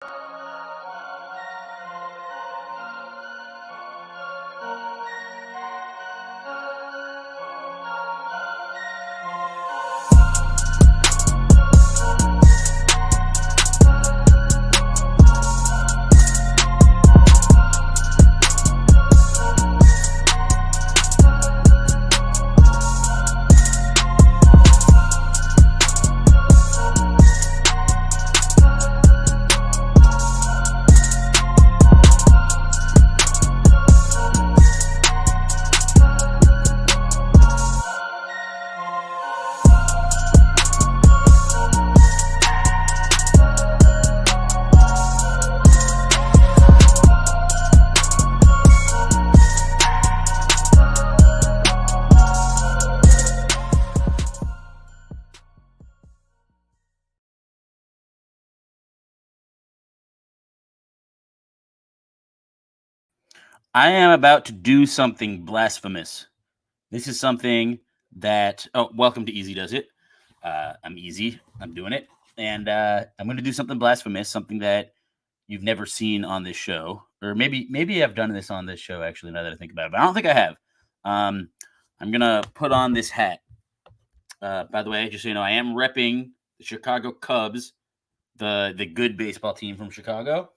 I am about to do something blasphemous. This is something that. Oh, welcome to Easy Does It. I'm Easy. I'm doing it, and I'm going to do something blasphemous, something that you've never seen on this show, or maybe I've done this on this show actually. Now that I think about it, but I don't think I have. Um, I'm gonna put on this hat. By the way, just so you know, I am repping the Chicago Cubs, the good baseball team from Chicago,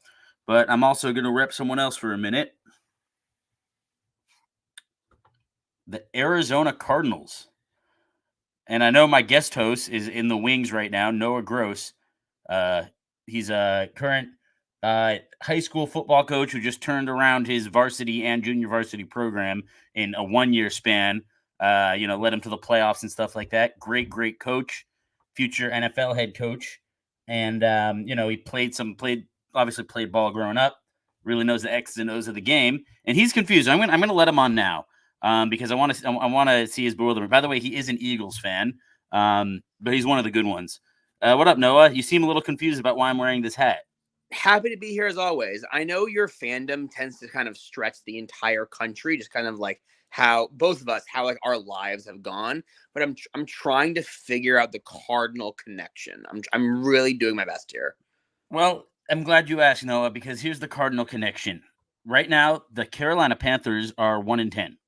but I'm also gonna rep someone else for a minute. The Arizona Cardinals. And I know my guest host is in the wings right now, Noah Gross. Uh, he's a current high school football coach who just turned around his varsity and junior varsity program in a 1 year span. Led him to the playoffs and stuff like that. Great coach, future NFL head coach. And, he obviously played ball growing up, really knows the X's and O's of the game. And he's confused. I'm going to let him on now. Because I want to see his bewilderment. By the way, he is an Eagles fan, but he's one of the good ones. What up, Noah? You seem a little confused about why I'm wearing this hat. Happy to be here as always. I know your fandom tends to kind of stretch the entire country, just kind of like how both of us, how like our lives have gone. But I'm trying to figure out the Cardinal connection. I'm really doing my best here. Well, I'm glad you asked, Noah, because here's the Cardinal connection. Right now, the Carolina Panthers are 1-10.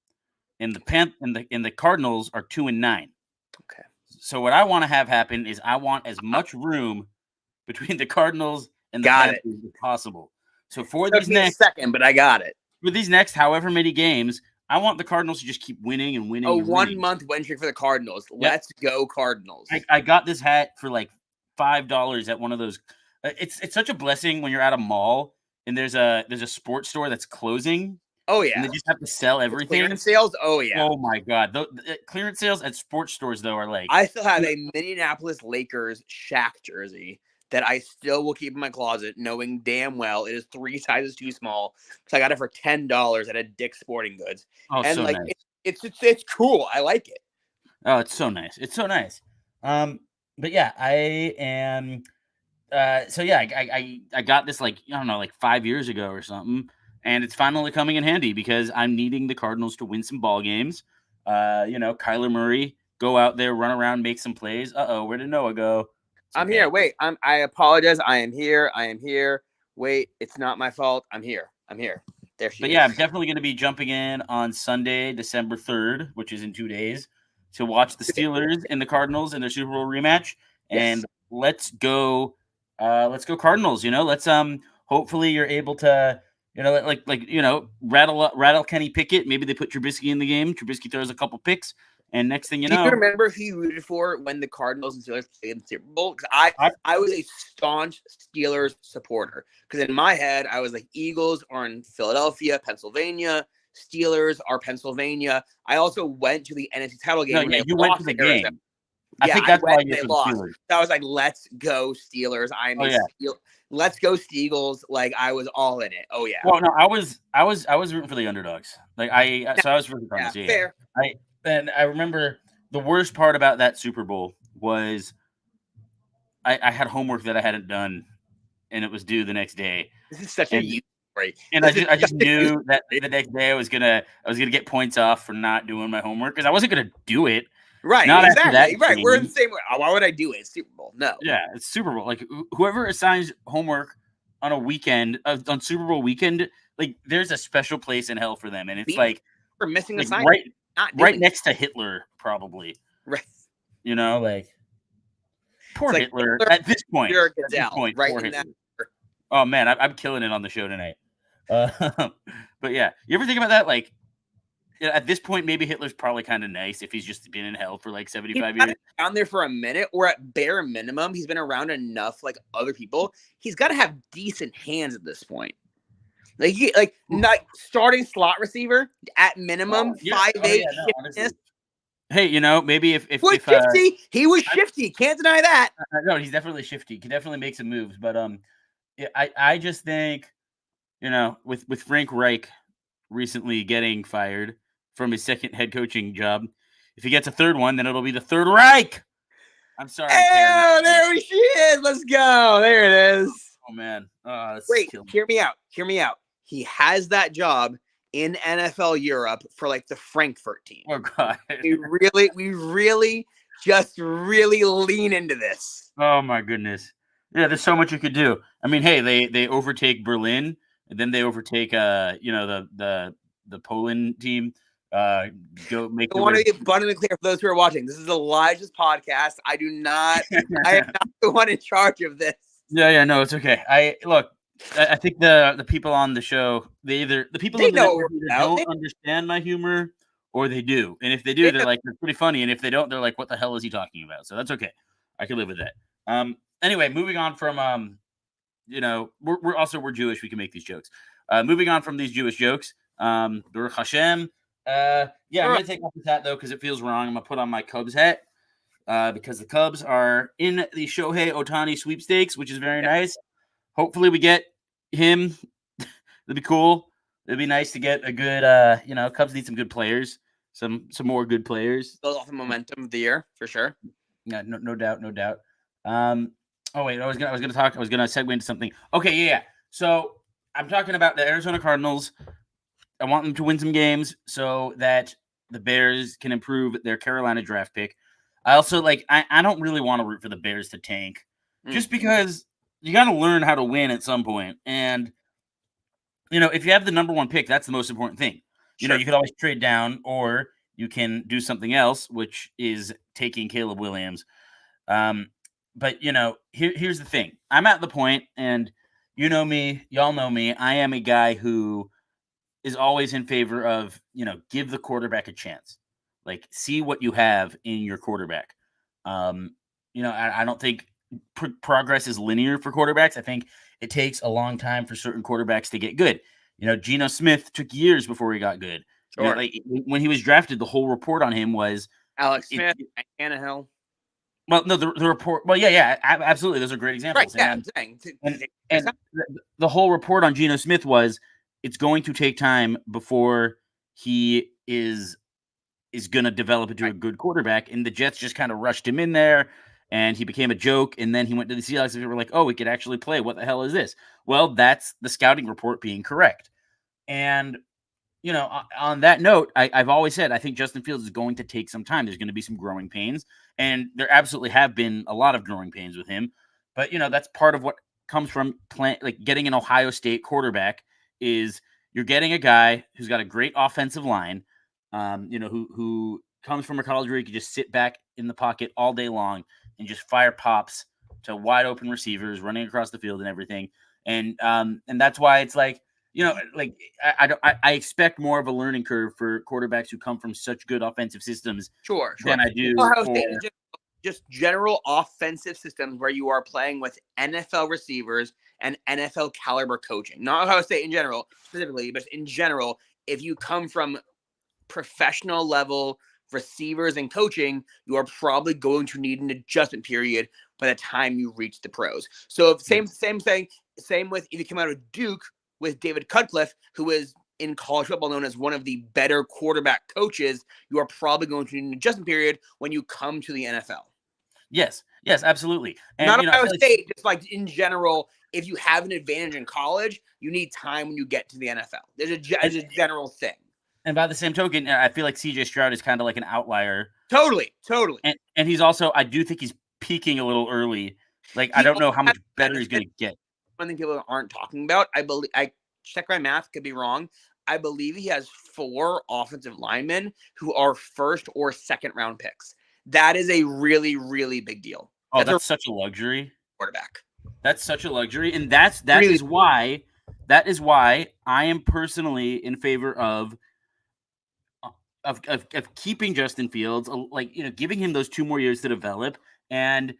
And the Cardinals are 2-9. Okay. So what I want to have happen is I want as much room between the Cardinals and the Panthers as possible. So for these next second, but I got it. For these next however many games, I want the Cardinals to just keep winning and winning. A 1 month win streak for the Cardinals. Yep. Let's go Cardinals. I got this hat for like $5 at one of those. It's such a blessing when you're at a mall and there's a sports store that's closing. Oh, yeah. And they just have to sell everything. Clearance sales? Oh, yeah. Oh, my God. The clearance sales at sports stores, though, are like... I still have a Minneapolis Lakers Shaq jersey that I still will keep in my closet, knowing damn well it is 3 sizes too small. Because I got it for $10 at a Dick's Sporting Goods. Oh, and, so like, nice. It's cool. I like it. Oh, it's so nice. It's so nice. But, yeah, I am... I got this, like, I don't know, like 5 years ago or something. And it's finally coming in handy because I'm needing the Cardinals to win some ball games. Kyler Murray, go out there, run around, make some plays. Where did Noah go? I'm here. Wait, I apologize. I am here. Wait, it's not my fault. I'm here. There she is. But yeah, I'm definitely going to be jumping in on Sunday, December 3rd, which is in 2 days, to watch the Steelers and the Cardinals in their Super Bowl rematch. And yes. Let's go Cardinals. Let's hopefully you're able to. Rattle Kenny Pickett. Maybe they put Trubisky in the game. Trubisky throws a couple picks, and next thing you know. Do you remember who you rooted for when the Cardinals and Steelers played in the Super Bowl? Because I was a staunch Steelers supporter. Because in my head, I was like, Eagles are in Philadelphia, Pennsylvania. Steelers are Pennsylvania. I also went to the NFC title game. No, you went to the game. I think that's why you lost. So I was like, let's go Steelers. Let's go Steagles. Like I was all in it. Oh yeah. Well, no, I was rooting for the underdogs. Like I was rooting for Cardinals. Yeah, fair. I remember the worst part about that Super Bowl was I had homework that I hadn't done, and it was due the next day. This is such a you story. And I just knew that the next day I was gonna get points off for not doing my homework because I wasn't gonna do it. Right, not exactly. Right, we're in the same way. Why would I do it? It's Super Bowl. No. Yeah, it's Super Bowl. Like whoever assigns homework on a weekend on Super Bowl weekend, like there's a special place in hell for them, and it's like for missing like assignment, right next to Hitler, probably. right. You know, like poor It's like Hitler. Hitler At this point, right poor in Hitler. that. Oh man, I'm killing it on the show tonight. But yeah, you ever think about that? Like, at this point, maybe Hitler's probably kind of nice if he's just been in hell for like 75 years. Down there for a minute, or at bare minimum, he's been around enough like other people. He's got to have decent hands at this point. Like not starting slot receiver at minimum, 5'8". Hey, you know, maybe if shifty, he was shifty. Can't deny that. No, he's definitely shifty. He definitely makes some moves, but I just think, you know, with Frank Reich recently getting fired from his second head coaching job, if he gets a third one, then it'll be the Third Reich. I'm sorry. Oh, there she is. Let's go. There it is. Oh man. Wait, hear me out. Hear me out. He has that job in NFL Europe for like the Frankfurt team. Oh god. we really just really lean into this. Oh my goodness. Yeah, there's so much you could do. I mean, hey, they overtake Berlin, and then they overtake you know, the Poland team. Go make. I want to be abundantly clear for those who are watching. This is Elijah's podcast. I am not the one in charge of this. Yeah, no, it's okay. I think the people on the show, the people don't understand my humor, or they do. And if they do, they're like, it's pretty funny. And if they don't, they're like, what the hell is he talking about? So that's okay. I can live with that. Anyway, moving on from you know, we're Jewish. We can make these jokes. Moving on from these Jewish jokes. Baruch Hashem. I'm gonna take off this hat though because it feels wrong. I'm gonna put on my Cubs hat because the Cubs are in the Shohei Ohtani sweepstakes, which is very nice. Hopefully, we get him. It'd be cool. It'd be nice to get a good. You know, Cubs need some good players. Some more good players. Build off the momentum of the year for sure. Yeah, no doubt. Oh wait, I was gonna segue into something. Okay, yeah. So I'm talking about the Arizona Cardinals. I want them to win some games so that the Bears can improve their Carolina draft pick. I also I don't really want to root for the Bears to tank, just because you got to learn how to win at some point. And you know, if you have the number one pick, that's the most important thing. You know, you could always trade down, or you can do something else, which is taking Caleb Williams. But you know, here's the thing. I'm at the point, and you know me, y'all know me. I am a guy who is always in favor of, you know, give the quarterback a chance. Like, see what you have in your quarterback. You know, I don't think progress is linear for quarterbacks. I think it takes a long time for certain quarterbacks to get good. You know, Geno Smith took years before he got good. Sure. You know, like when he was drafted, the whole report on him was Alex Smith and Tannehill. Well, no, the report. Well, yeah, absolutely. Those are great examples. Right, yeah, I'm saying. And the whole report on Geno Smith was it's going to take time before he is going to develop into a good quarterback. And the Jets just kind of rushed him in there, and he became a joke. And then he went to the Seahawks, and they were like, "Oh, he could actually play. What the hell is this?" Well, that's the scouting report being correct. And you know, on that note, I've always said I think Justin Fields is going to take some time. There's going to be some growing pains, and there absolutely have been a lot of growing pains with him. But you know, that's part of what comes from getting an Ohio State quarterback. Is you're getting a guy who's got a great offensive line, you know, who comes from a college where you can just sit back in the pocket all day long and just fire pops to wide open receivers running across the field and everything. And that's why it's like, you know, like I expect more of a learning curve for quarterbacks who come from such good offensive systems than I do for just general offensive systems where you are playing with NFL receivers and NFL caliber coaching. Not Ohio State in general, specifically, but in general, if you come from professional level receivers and coaching, you are probably going to need an adjustment period by the time you reach the pros. So same thing. Same with if you come out of Duke with David Cutcliffe, who is in college football known as one of the better quarterback coaches, you are probably going to need an adjustment period when you come to the NFL. Yes, absolutely. And not Ohio State, just like in general, if you have an advantage in college, you need time when you get to the NFL. There's a general thing. And by the same token, I feel like CJ Stroud is kind of like an outlier. Totally. And he's also, I do think he's peaking a little early. Like, I don't know how much better he's going to get. one thing people aren't talking about. I check my math, could be wrong. I believe he has 4 offensive linemen who are first or second round picks. That is a really, really big deal. Oh, that's such a luxury. Quarterback. That's such a luxury, and that is why I am personally in favor of keeping Justin Fields, giving him those 2 more years to develop, and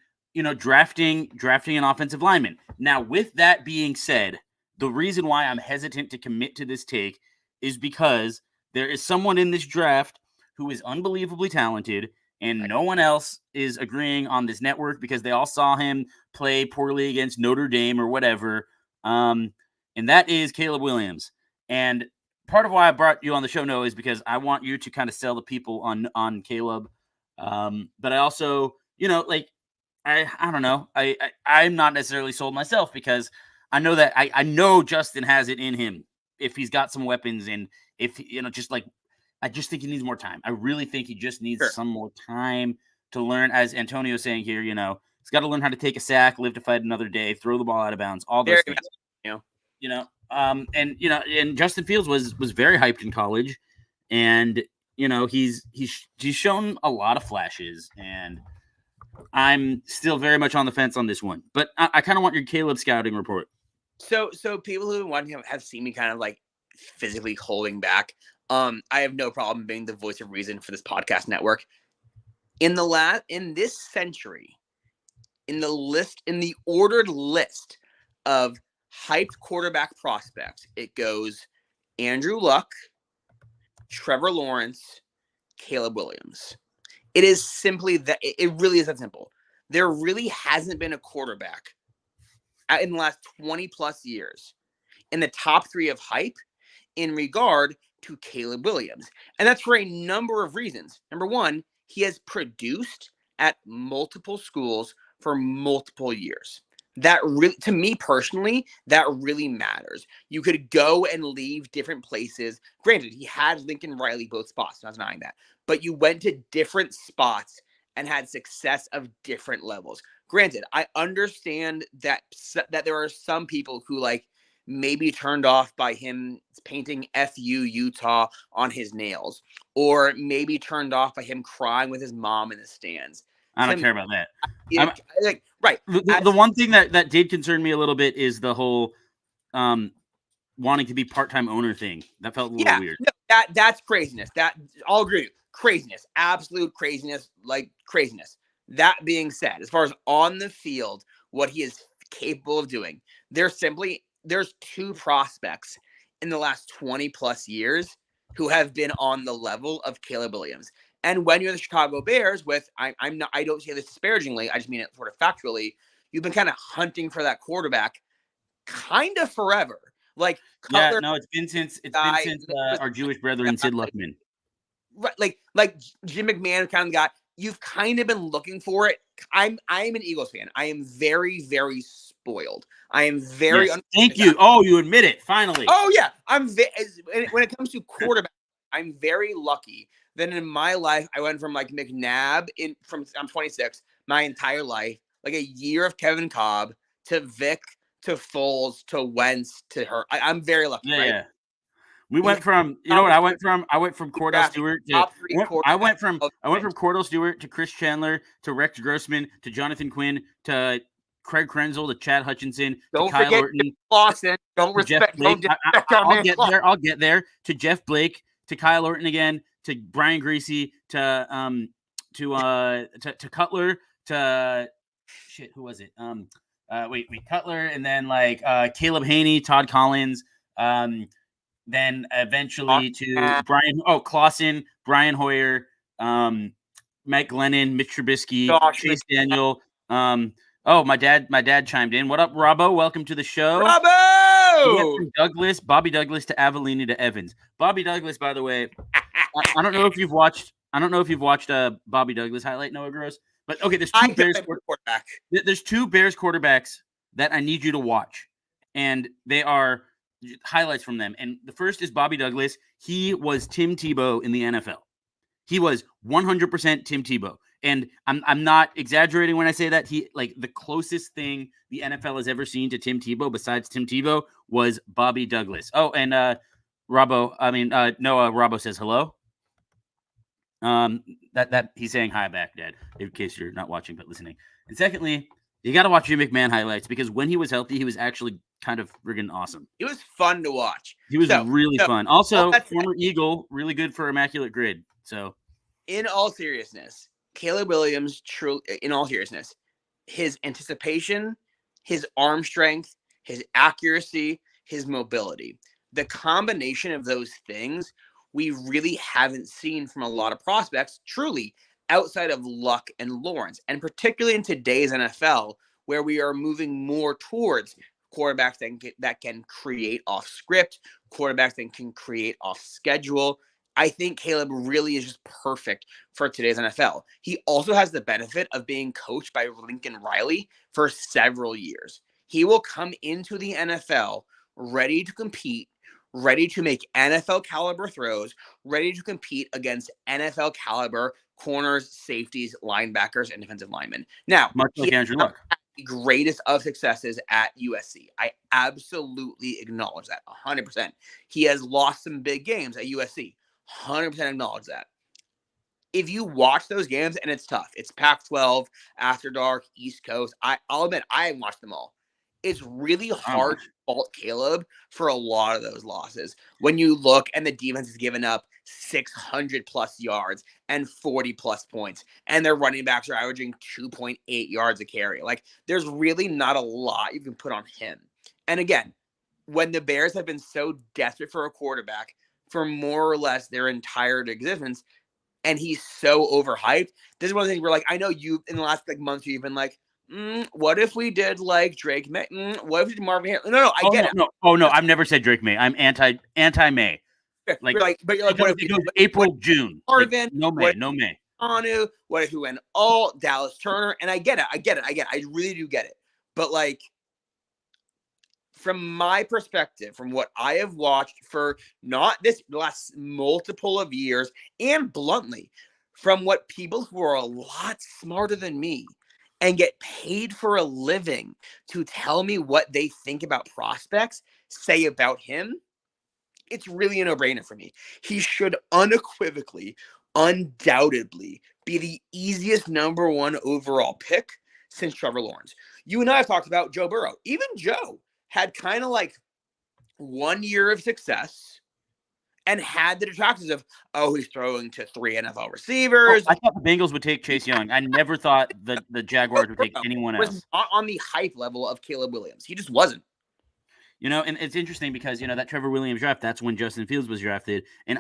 drafting an offensive lineman. Now, with that being said, the reason why I'm hesitant to commit to this take is because there is someone in this draft who is unbelievably talented, and no one else is agreeing on this network because they all saw him play poorly against Notre Dame or whatever. And that is Caleb Williams. And part of why I brought you on the show, Noah, is because I want you to kind of sell the people on Caleb. But I also, I don't know. I'm not necessarily sold myself because I know that I know Justin has it in him if he's got some weapons, and if I just think he needs more time. I really think he just needs some more time to learn. As Antonio's saying here, he's got to learn how to take a sack, live to fight another day, throw the ball out of bounds, all those things. And Justin Fields was very hyped in college, and he's shown a lot of flashes, and I'm still very much on the fence on this one. But I kind of want your Caleb scouting report. So people who want him have seen me kind of like physically holding back. I have no problem being the voice of reason for this podcast network. In this century, in the ordered list of hyped quarterback prospects, it goes Andrew Luck, Trevor Lawrence, Caleb Williams. It is simply that. It really is that simple. There really hasn't been a quarterback in the last 20 plus years in the top 3 of hype in regard to Caleb Williams. And that's for a number of reasons. Number one, he has produced at multiple schools for multiple years. That really, to me personally, that really matters. You could go and leave different places. Granted, he had Lincoln Riley both spots, not denying that. But you went to different spots and had success of different levels. Granted, I understand that there are some people who maybe turned off by him painting FU Utah on his nails, or maybe turned off by him crying with his mom in the stands. I don't care about that. Right. The one thing that did concern me a little bit is the whole wanting to be part-time owner thing. That felt a little weird. No, that's craziness. That I'll agree with. Craziness. Absolute craziness. Craziness. That being said, as far as on the field, what he is capable of doing, there's 2 prospects in the last 20 plus years who have been on the level of Caleb Williams. And when you're the Chicago Bears I don't say this disparagingly, I just mean it sort of factually, you've been kind of hunting for that quarterback kind of forever. Cutler, it's been since our Jewish brethren, Sid Luckman. Right, like Jim McMahon kind of got, you've kind of been looking for it. I'm an Eagles fan. I am very, very spoiled. I am very. Yes, thank you. Oh, you admit it finally. Oh yeah, when it comes to quarterback, I'm very lucky that in my life I went from McNabb I'm 26, my entire life, a year of Kevin Cobb to Vic to Foles to Wentz to her. I'm very lucky. Yeah, right? Yeah. We went from, I went from Cordell Stewart to Cordell Stewart to Chris Chandler to Rex Grossman to Jonathan Quinn to Craig Krenzel to Chad Hutchinson to Kyle Orton. Lawson. Don't respect. I'll get there to Jeff Blake to Kyle Orton again to Brian Greasy to Cutler to who was it? Cutler, and then Caleb Haney, Todd Collins, then eventually to Clausen, Brian Hoyer, Mike Glennon, Mitch Trubisky, Chase Daniel. My dad chimed in. What up, Robbo? Welcome to the show. Robbo! From Douglas, Bobby Douglas to Avellini to Evans. Bobby Douglas, by the way, I don't know if you've watched Bobby Douglas highlight, Noah Gross. But okay, there's 2 Bears quarterbacks. There's 2 Bears quarterbacks that I need you to watch, and they are highlights from them. And the first is Bobby Douglas. He was Tim Tebow in the NFL. He was 100% Tim Tebow. And I'm not exaggerating when I say that. He like the closest thing the NFL has ever seen to Tim Tebow besides Tim Tebow was Bobby Douglas. Oh, and Noah Robbo says hello. That he's saying hi back, Dad, in case you're not watching but listening. And secondly, you got to watch Jim McMahon highlights because when he was healthy, he was actually kind of friggin' awesome. It was fun to watch. He was really fun. Also, former Eagle, really good for Immaculate Grid. So, in all seriousness, Caleb Williams, in all seriousness, his anticipation, his arm strength, his accuracy, his mobility, the combination of those things we really haven't seen from a lot of prospects, truly, outside of Luck and Lawrence. And particularly in today's NFL, where we are moving more towards quarterbacks that can create off script, quarterbacks that can create off schedule. I think Caleb really is just perfect for today's NFL. He also has the benefit of being coached by Lincoln Riley for several years. He will come into the NFL ready to compete, ready to make NFL caliber throws, ready to compete against NFL caliber corners, safeties, linebackers, and defensive linemen. Now, much like Andrew Luck. The greatest of successes at USC. I absolutely acknowledge that 100%. He has lost some big games at USC. 100% acknowledge that. If you watch those games, and it's tough, it's Pac-12, After Dark, East Coast. I'll admit, I haven't watched them all. It's really hard to fault Caleb for a lot of those losses. When you look and the defense has given up 600 plus yards and 40 plus points, and their running backs are averaging 2.8 yards a carry. Like, there's really not a lot you can put on him. And again, when the Bears have been so desperate for a quarterback for more or less their entire existence, and he's so overhyped, this is one of the things where, like, I know you in the last month you've been like, what if we did like Drake May? What if we did Marvin Harrison? No, I get it. No, I've never said Drake May. I'm anti May. Like, but you're like, what if we go April, June? Marvin, no May. Anu, what if we went all Dallas Turner? And I get it. I really do get it. But like, from my perspective, from what I have watched for not this last multiple of years, and bluntly, from what people who are a lot smarter than me and get paid for a living to tell me what they think about prospects say about him, it's really a no-brainer for me. He should unequivocally, undoubtedly be the easiest number one overall pick since Trevor Lawrence. You and I have talked about Joe Burrow. Even Joe had kind of like 1 year of success and had the detractors of, he's throwing to 3 NFL receivers. I thought the Bengals would take Chase Young. I never thought the Jaguars would take anyone else. Was not on the hype level of Caleb Williams. He just wasn't. And it's interesting because, that Trevor Williams draft, that's when Justin Fields was drafted. And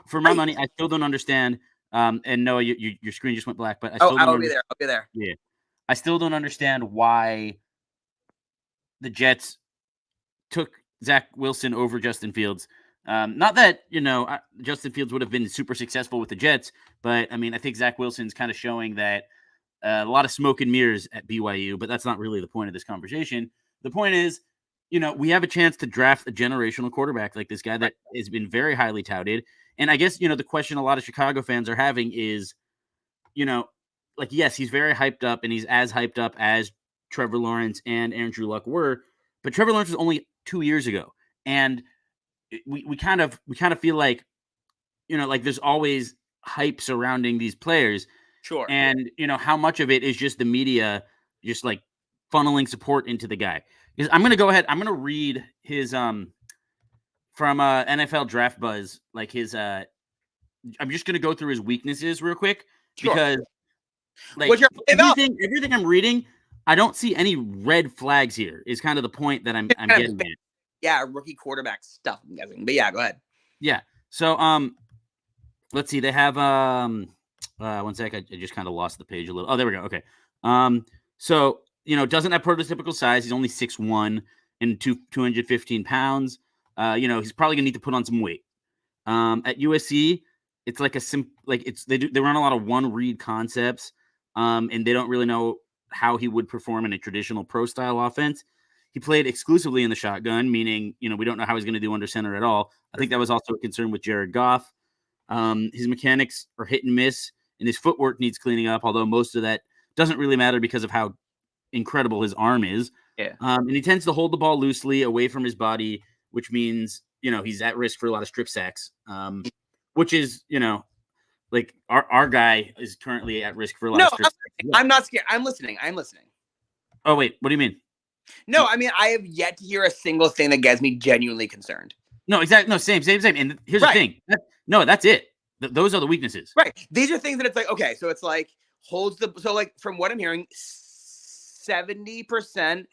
for my money, I still don't understand. And Noah, your screen just went black, but I still I'll be there. Yeah. I still don't understand why the Jets took Zach Wilson over Justin Fields. Not that, Justin Fields would have been super successful with the Jets, but I mean, I think Zach Wilson's kind of showing that a lot of smoke and mirrors at BYU, but that's not really the point of this conversation. The point is, we have a chance to draft a generational quarterback like this guy that has been very highly touted. And I guess, the question a lot of Chicago fans are having is, yes, he's very hyped up and he's as hyped up as Trevor Lawrence and Andrew Luck were, but Trevor Lawrence was only 2 years ago. And we kind of feel like, like there's always hype surrounding these players. Sure. And, how much of it is just the media just like funneling support into the guy. Because I'm going to go ahead. I'm going to read his from NFL Draft Buzz, like his I'm just going to go through his weaknesses real quick because like everything I'm reading, I don't see any red flags here is kind of the point that I'm getting at. Yeah, rookie quarterback stuff, I'm guessing. But yeah, go ahead. Yeah. So let's see. They have 1 sec. I just kind of lost the page a little. Oh, there we go. Okay. So doesn't have prototypical size. He's only 6'1" and 215 pounds. He's probably gonna need to put on some weight. At USC, it's like they run a lot of one read concepts, and they don't really know how he would perform in a traditional pro style offense. He played exclusively in the shotgun, meaning we don't know how he's going to do under center at all. I think that was also a concern with Jared Goff. His mechanics are hit and miss, and his footwork needs cleaning up, although most of that doesn't really matter because of how incredible his arm is. Yeah. And he tends to hold the ball loosely away from his body, which means, he's at risk for a lot of strip sacks, which is, like our guy is currently at risk for a lot of strip sacks. I'm not scared. I'm listening. Oh, wait, what do you mean? No, I mean, I have yet to hear a single thing that gets me genuinely concerned. No, exactly. No, same. And here's the thing. That's it. Those are the weaknesses. Right. These are things that it's like, okay, so it's like from what I'm hearing, 70%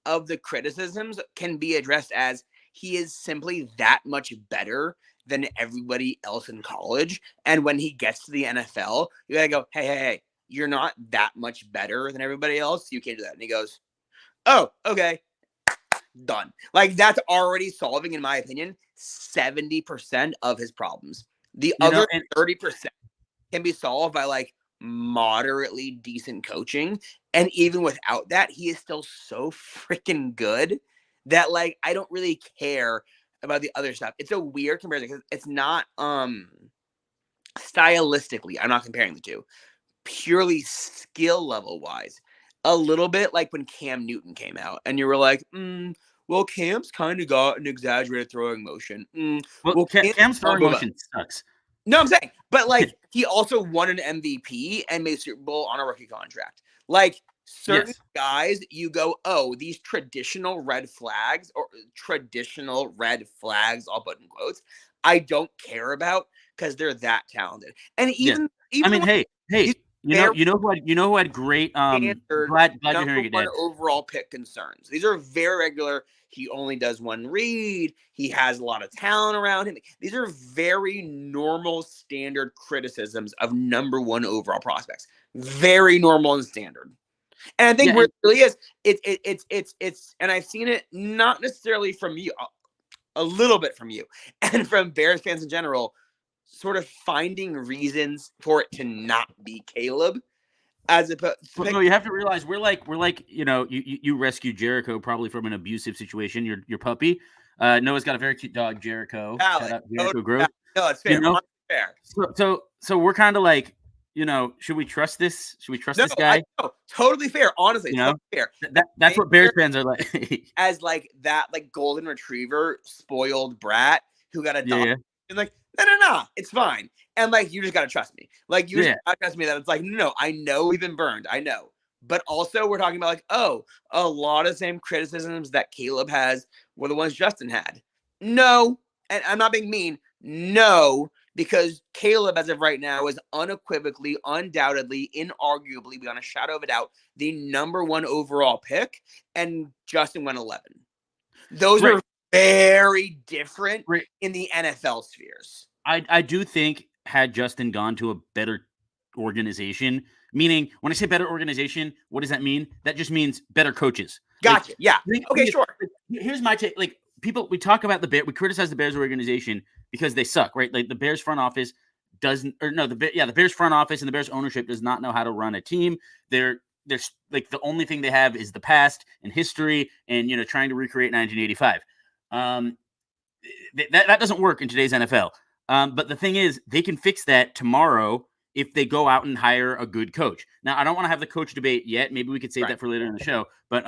of the criticisms can be addressed as he is simply that much better than everybody else in college. And when he gets to the NFL, you gotta go, hey, you're not that much better than everybody else. You can't do that. And he goes, oh, okay. Done. Like, that's already solving, in my opinion, 70% of his problems. The other 30% can be solved by like moderately decent coaching. And even without that, he is still so freaking good that like I don't really care about the other stuff. It's a weird comparison because it's not stylistically, I'm not comparing the two. Purely skill level wise. A little bit like when Cam Newton came out and you were like, well, Cam's kind of got an exaggerated throwing motion. Well, Cam's throwing motion sucks. No, I'm saying, but like he also won an MVP and made Super Bowl on a rookie contract. Like certain guys, you go, oh, these traditional red flags, I'll put in quotes, I don't care about because they're that talented. And even I mean, hey, you know who had great glad you're hearing it, Dad. Overall pick concerns. These are very regular. He only does one read. He has a lot of talent around him. These are very normal standard criticisms of number one overall prospects. Very normal and standard. And I think where it really is, it's and I've seen it not necessarily from you, a little bit from you, and from Bears fans in general, sort of finding reasons for it to not be Caleb. As opposed to no, you have to realize we're like you rescued Jericho probably from an abusive situation. Your puppy. Noah's got a very cute dog, Jericho. Shout out Jericho Grove. No, it's fair. Fair. So we're kind of like, should we trust this? Should we trust this guy? Totally fair. Honestly, totally fair. That's what Bears fans are like. As like that, like golden retriever, spoiled brat who got adopted. And like, no, it's fine. And like, you just gotta trust me. Like, you just gotta trust me that it's like, no, I know we've been burned. I know. But also, we're talking about like, oh, a lot of the same criticisms that Caleb has were the ones Justin had. No, and I'm not being mean. No, because Caleb, as of right now, is unequivocally, undoubtedly, inarguably, beyond a shadow of a doubt, the number one overall pick, and Justin went 11. Those are very different in the NFL spheres. I do think had Justin gone to a better organization, meaning when I say better organization, what does that mean? That just means better coaches. Gotcha. Like, yeah. Okay, sure. Here's my take. Like, we talk about we criticize the Bears organization because they suck, right? Like the Bears front office the Bears front office and the Bears ownership does not know how to run a team. They're like the only thing they have is the past and history and trying to recreate 1985. That doesn't work in today's NFL. But the thing is, they can fix that tomorrow if they go out and hire a good coach. Now, I don't want to have the coach debate yet. Maybe we could save that for later in the show. But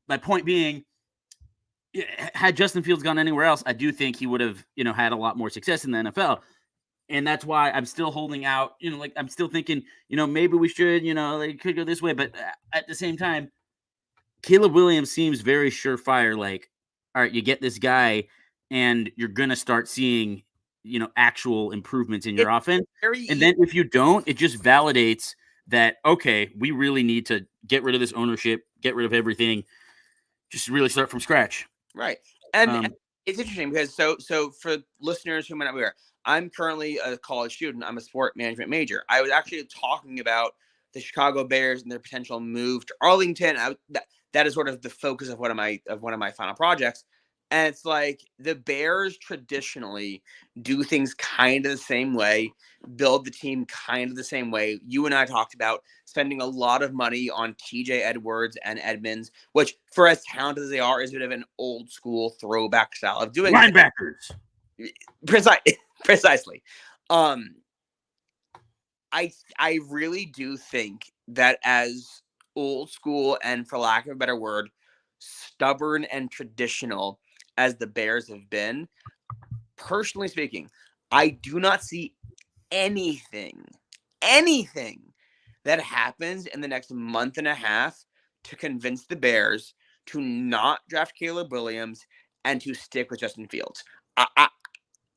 my point being, had Justin Fields gone anywhere else, I do think he would have, had a lot more success in the NFL. And that's why I'm still holding out, like I'm still thinking, maybe we should, it could go this way. But at the same time, Caleb Williams seems very surefire. Like, all right, you get this guy and you're going to start seeing, actual improvements in your offense. And then if you don't, it just validates that, okay, we really need to get rid of this ownership, get rid of everything, just really start from scratch. Right. And it's interesting because so for listeners who might not be aware, I'm currently a college student. I'm a sport management major. I was actually talking about the Chicago Bears and their potential move to Arlington. That is sort of the focus of one of my final projects. And it's like the Bears traditionally do things kind of the same way, build the team kind of the same way. You and I talked about spending a lot of money on TJ Edwards and Edmonds, which for as talented as they are is a bit of an old school throwback style of doing linebackers. Precisely. I I really do think that as old school and, for lack of a better word, stubborn and traditional as the Bears have been, personally speaking, I do not see anything that happens in the next month and a half to convince the Bears to not draft Caleb Williams and to stick with Justin Fields.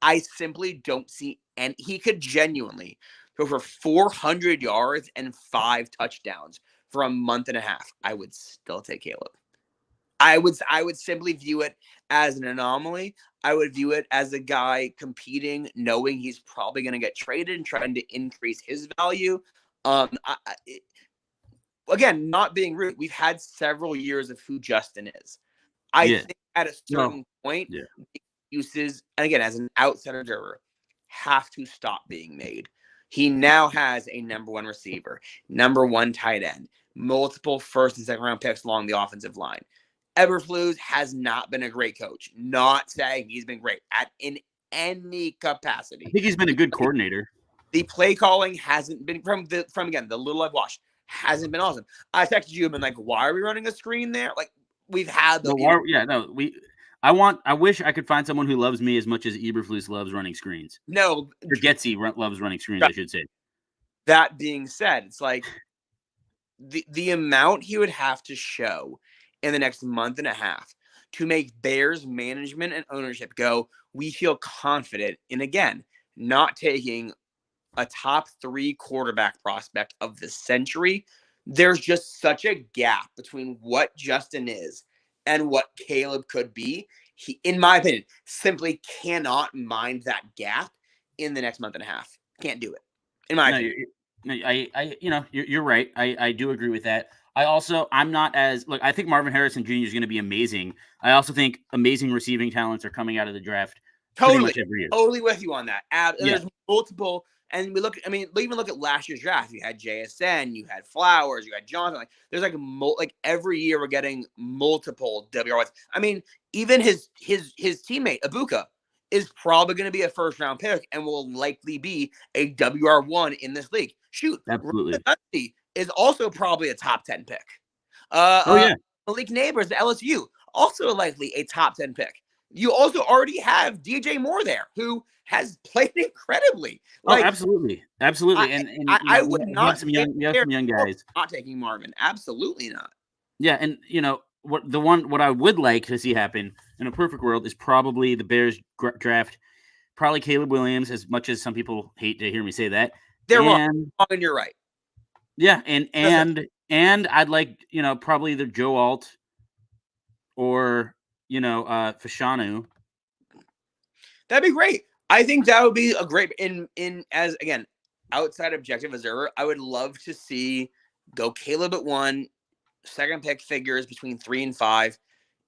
I simply don't see, and he could genuinely go for 400 yards and 5 touchdowns for a month and a half. I would still take Caleb. I would simply view it as an anomaly. I would view it as a guy competing, knowing he's probably going to get traded and trying to increase his value. Again, not being rude, we've had several years of who Justin is. I think at a certain point, uses, and again, as an outside observer, have to stop being made. He now has a number 1 receiver, number 1 tight end, multiple first and second round picks along the offensive line. Eberflus has not been a great coach. Not saying he's been great in any capacity. I think he's been a good coordinator. The play calling hasn't been from again, the little I've watched, hasn't been awesome. I texted you and been like, why are we running a screen there? Like, we've had the I wish I could find someone who loves me as much as Eberflus loves running screens. No, or Getsy loves running screens, I should say. That being said, it's like the amount he would have to show in the next month and a half to make Bears management and ownership go, we feel confident in, again, not taking a top 3 quarterback prospect of the century. There's just such a gap between what Justin is and what Caleb could be. He, in my opinion, simply cannot mind that gap in the next month and a half. Can't do it. In my opinion. You're right. I do agree with that. I'm not as look. I think Marvin Harrison Jr. is going to be amazing. I also think amazing receiving talents are coming out of the draft pretty much every year. Totally with you on that. There's multiple, and even look at last year's draft. You had JSN, you had Flowers, you had Johnson. Like, there's like every year we're getting multiple WR1s. I mean, even his teammate Ibuka is probably going to be a first round pick and will likely be a WR1 in this league. Shoot, absolutely. Is also probably a top 10 pick. Malik Neighbors, the LSU, also likely a top 10 pick. You also already have DJ Moore there, who has played incredibly. Absolutely. I would not. Some young guys. Not taking Marvin. Absolutely not. Yeah, and what I would like to see happen in a perfect world is probably the Bears draft probably Caleb Williams, as much as some people hate to hear me say that. They're wrong, and you're right. Yeah, and I'd like, probably either Joe Alt or Fashanu. That'd be great. I think that would be a great as again, outside objective observer, I would love to see go Caleb at 1, second pick figures between 3 and 5.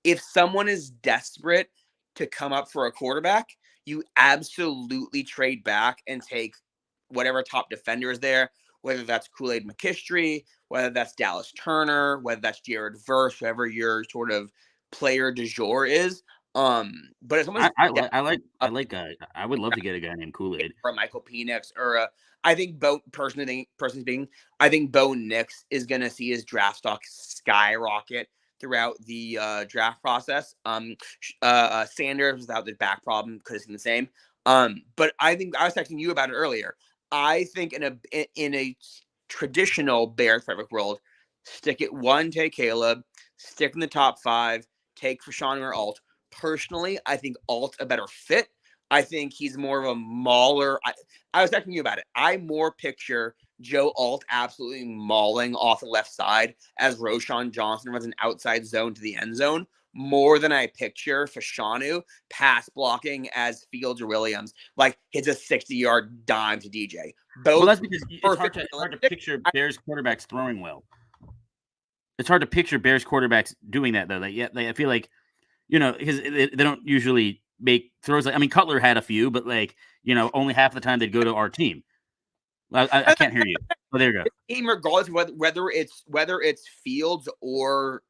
If someone is desperate to come up for a quarterback, you absolutely trade back and take whatever top defender is there, whether that's Kool-Aid McKistry, whether that's Dallas Turner, whether that's Jared Verse, whoever your sort of player du jour is. But if someone's I would love to get a guy named Kool-Aid or Michael Penix or I think personally speaking, I think Bo Nix is going to see his draft stock skyrocket throughout the draft process. Sanders, without the back problem, could have seen the same. But I think I was texting you about it earlier. I think in a traditional Bears perfect world, stick at 1, take Caleb, stick in the top 5, take Fashanu or Alt. Personally, I think Alt's a better fit. I think he's more of a mauler. I was texting you about it. I more picture Joe Alt absolutely mauling off the left side as Roschon Johnson runs an outside zone to the end zone, more than I picture Fashanu pass blocking as Fields or Williams like hits a 60-yard dime to DJ. Well, that's because it's hard to picture Bears quarterbacks throwing well. It's hard to picture Bears quarterbacks doing that, though. I feel like, because they don't usually make throws. Cutler had a few, but only half the time they'd go to our team. I can't hear you. Oh, there you go. Team, regardless of whether it's Fields or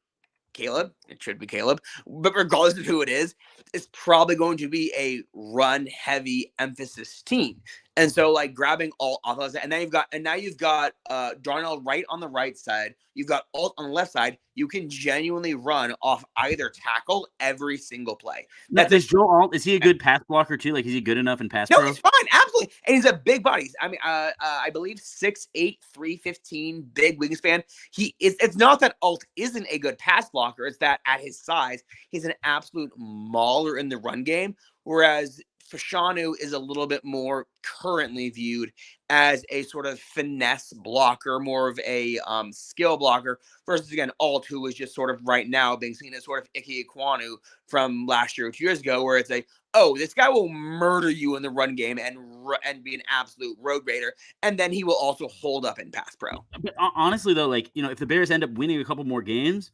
Caleb, it should be Caleb, but regardless of who it is, it's probably going to be a run-heavy emphasis team. And so like grabbing Alt off of that, and now you've got Darnell right on the right side. You've got Alt on the left side. You can genuinely run off either tackle every single play. Now, does Joe Alt, is he a good pass blocker too? Like, is he good enough in pass No, pro? he's fine, absolutely. And he's a big body. I mean, I believe 6'8", 315, big wingspan. It's not that Alt isn't a good pass blocker. It's that at his size, he's an absolute mauler in the run game. Whereas Fashanu is a little bit more currently viewed as a sort of finesse blocker, more of a skill blocker, versus again Alt, who is just sort of right now being seen as sort of Ike Ekwonu from last year or 2 years ago, where it's like, oh, this guy will murder you in the run game and be an absolute road grader, and then he will also hold up in pass pro. But honestly, though, like, if the Bears end up winning a couple more games,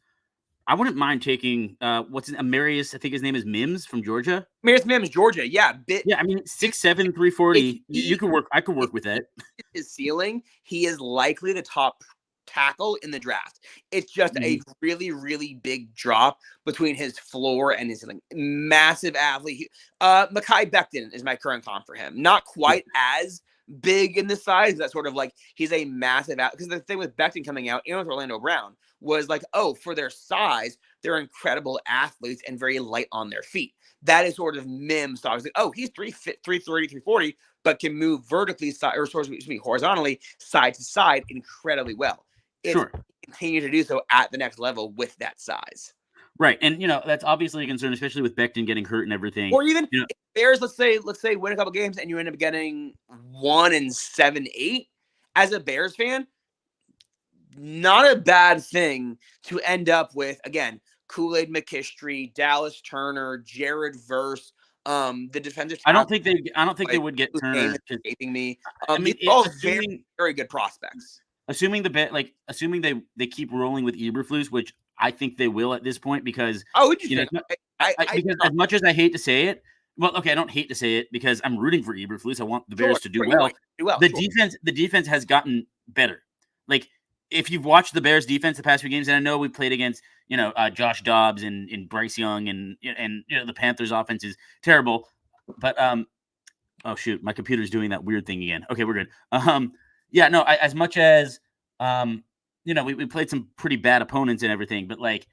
I wouldn't mind taking Amarius. I think his name is Mims from Georgia. Amarius Mims, Georgia, yeah, I mean 6'7", 340. You could work. I could work with that. His ceiling, he is likely the top tackle in the draft. It's just a really, really big drop between his floor and his like massive athlete. Mekhi Becton is my current comp for him. Not quite as big in the size. That's sort of like he's a massive because the thing with Becton coming out and with Orlando Brown was like, oh, for their size, they're incredible athletes and very light on their feet. That is sort of Mims. So I was like, oh, he's 330, 340, but can move vertically horizontally side to side incredibly well. Sure. Continue to do so at the next level with that size. Right. And, that's obviously a concern, especially with Becton getting hurt and everything. Or even if Bears, let's say win a couple games and you end up getting 1-7-8 as a Bears fan, not a bad thing to end up with, again, Kool-Aid McKistry, Dallas Turner, Jared Verse, the defensive. I don't think they would get Turner. Escaping me. I mean, all very, very good prospects. Assuming they keep rolling with Eberflus, which I think they will at this point, because because as much as I hate to say it, well, okay, I don't hate to say it because I'm rooting for Eberflus. I want the Bears to do well. The defense has gotten better. Like, if you've watched the Bears defense the past few games, and I know we played against Josh Dobbs and Bryce Young and the Panthers offense is terrible, but oh shoot, my computer's doing that weird thing again. Okay, we're good. Yeah, no, as much as we played some pretty bad opponents and everything, but like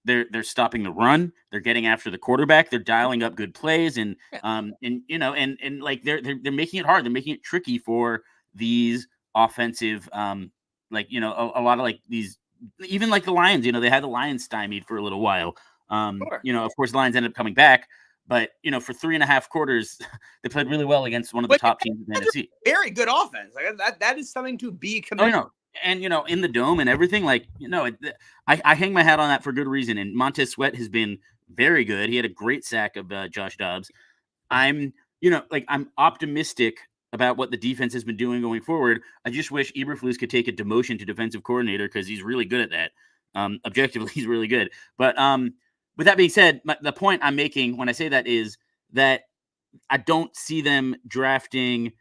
they're stopping the run, they're getting after the quarterback, they're dialing up good plays, and like they're making it hard, they're making it tricky for these offensive a lot of like these, even like the Lions, they had the Lions stymied for a little while. Of course the Lions ended up coming back. But, for 3.5 quarters, they played really well against one of the top teams in the NFC. Very good offense. Like, that is something to be commended. Oh, no. And, in the dome and everything, like, I hang my hat on that for good reason. And Montez Sweat has been very good. He had a great sack of Josh Dobbs. I'm optimistic about what the defense has been doing going forward. I just wish Eberflus could take a demotion to defensive coordinator because he's really good at that. Objectively, he's really good. But, with that being said, the point I'm making when I say that is that I don't see them drafting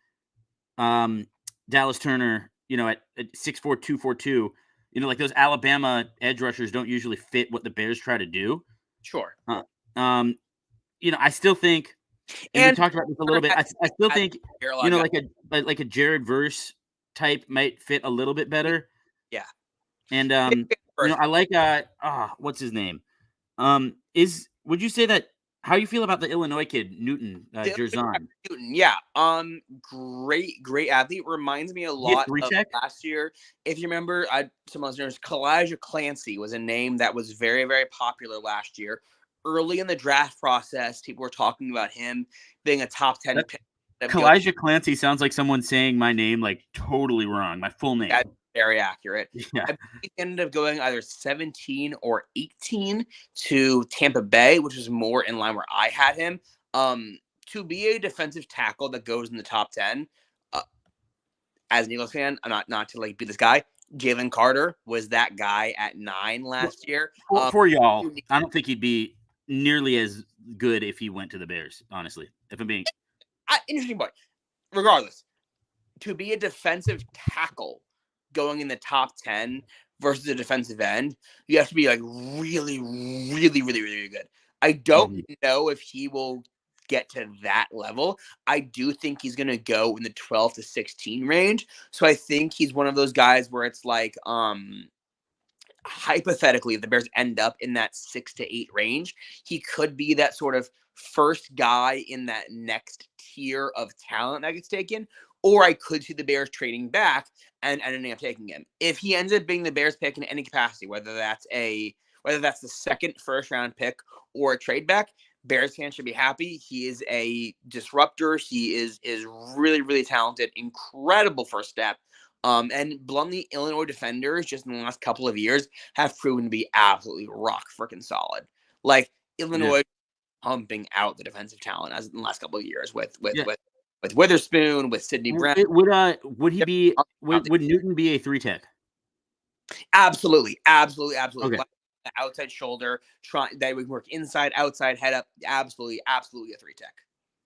Dallas Turner, at 6'4", 242. Like those Alabama edge rushers don't usually fit what the Bears try to do. Sure. I still think, and we talked about this a little bit. I still think, like a Jared Verse type might fit a little bit better. Yeah. And I like what's his name? Would you say that, how you feel about the Illinois kid, Newton, Jerzon? Newton, yeah. Great athlete. Reminds me a lot of last year. If you remember, some listeners, Kalijah Clancy was a name that was very, very popular last year. Early in the draft process, people were talking about him being a top 10 pick. Kalijah Clancy sounds like someone saying my name like totally wrong, my full name. That's very accurate. Yeah. I ended up going either 17 or 18 to Tampa Bay, which is more in line where I had him. To be a defensive tackle that goes in the top 10, as an Eagles fan, I'm not to like be this guy. Jalen Carter was that guy at 9 last year. For y'all, I don't think he'd be nearly as good if he went to the Bears, honestly, if I'm being... Interesting point. Regardless, to be a defensive tackle going in the top 10 versus a defensive end, you have to be like really, really, really, really good. I don't know if he will get to that level. I do think he's going to go in the 12 to 16 range. So I think he's one of those guys where it's like, hypothetically, if the Bears end up in that 6 to 8 range, he could be that sort of first guy in that next tier of talent that gets taken. Or I could see the Bears trading back and ending up taking him. If he ends up being the Bears pick in any capacity, whether that's the second first round pick or a trade back, Bears fans should be happy. He is a disruptor. He is really, really talented, incredible first step. And bluntly, Illinois defenders just in the last couple of years have proven to be absolutely rock freaking solid. Like Illinois pumping out the defensive talent as in the last couple of years with Witherspoon, with Sidney Brown. Would Newton be a 3-tech? Absolutely. Okay. Like the outside shoulder, that would work inside, outside, head up. Absolutely a 3-tech.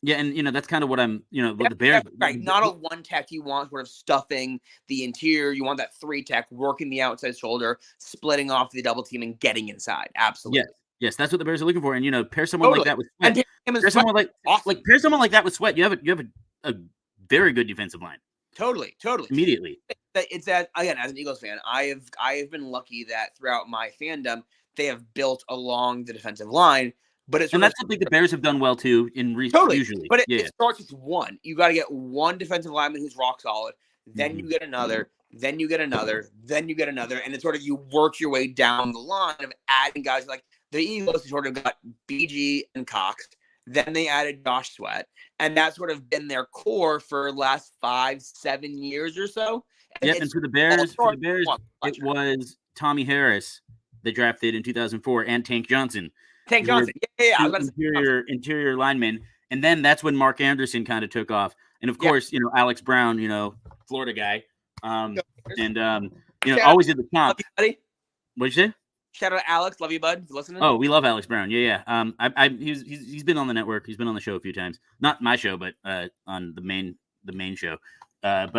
Yeah, and that's kind of what I'm, what the Bears, right? Not a 1-tech you want, sort of stuffing the interior. You want that 3-tech working the outside shoulder, splitting off the double team and getting inside. Absolutely. Yes, that's what the Bears are looking for. And pair someone like that with Sweat. And pair someone like that with Sweat. You have a very good defensive line. Totally. Immediately. It's that, again, as an Eagles fan, I have been lucky that throughout my fandom they have built along the defensive line. But that's something the Bears have done well too usually. But it starts with one. You got to get one defensive lineman who's rock solid. Then you get another. Then you get another. Then you get another. And it's sort of you work your way down the line of adding guys like the Eagles sort of got BG and Cox. Then they added Josh Sweat. And that's sort of been their core for the last 5-7 years or so. And for the Bears, it was Tommy Harris that drafted in 2004 and Tank Johnson. Tank Johnson, yeah. I was interior lineman, and then that's when Mark Anderson kind of took off, and of course, Alex Brown, Florida guy, always did the comp. What'd you say? Shout out to Alex, love you, bud. Listening? Oh, we love Alex Brown. Yeah. He's been on the network. He's been on the show a few times. Not my show, but on the main show. And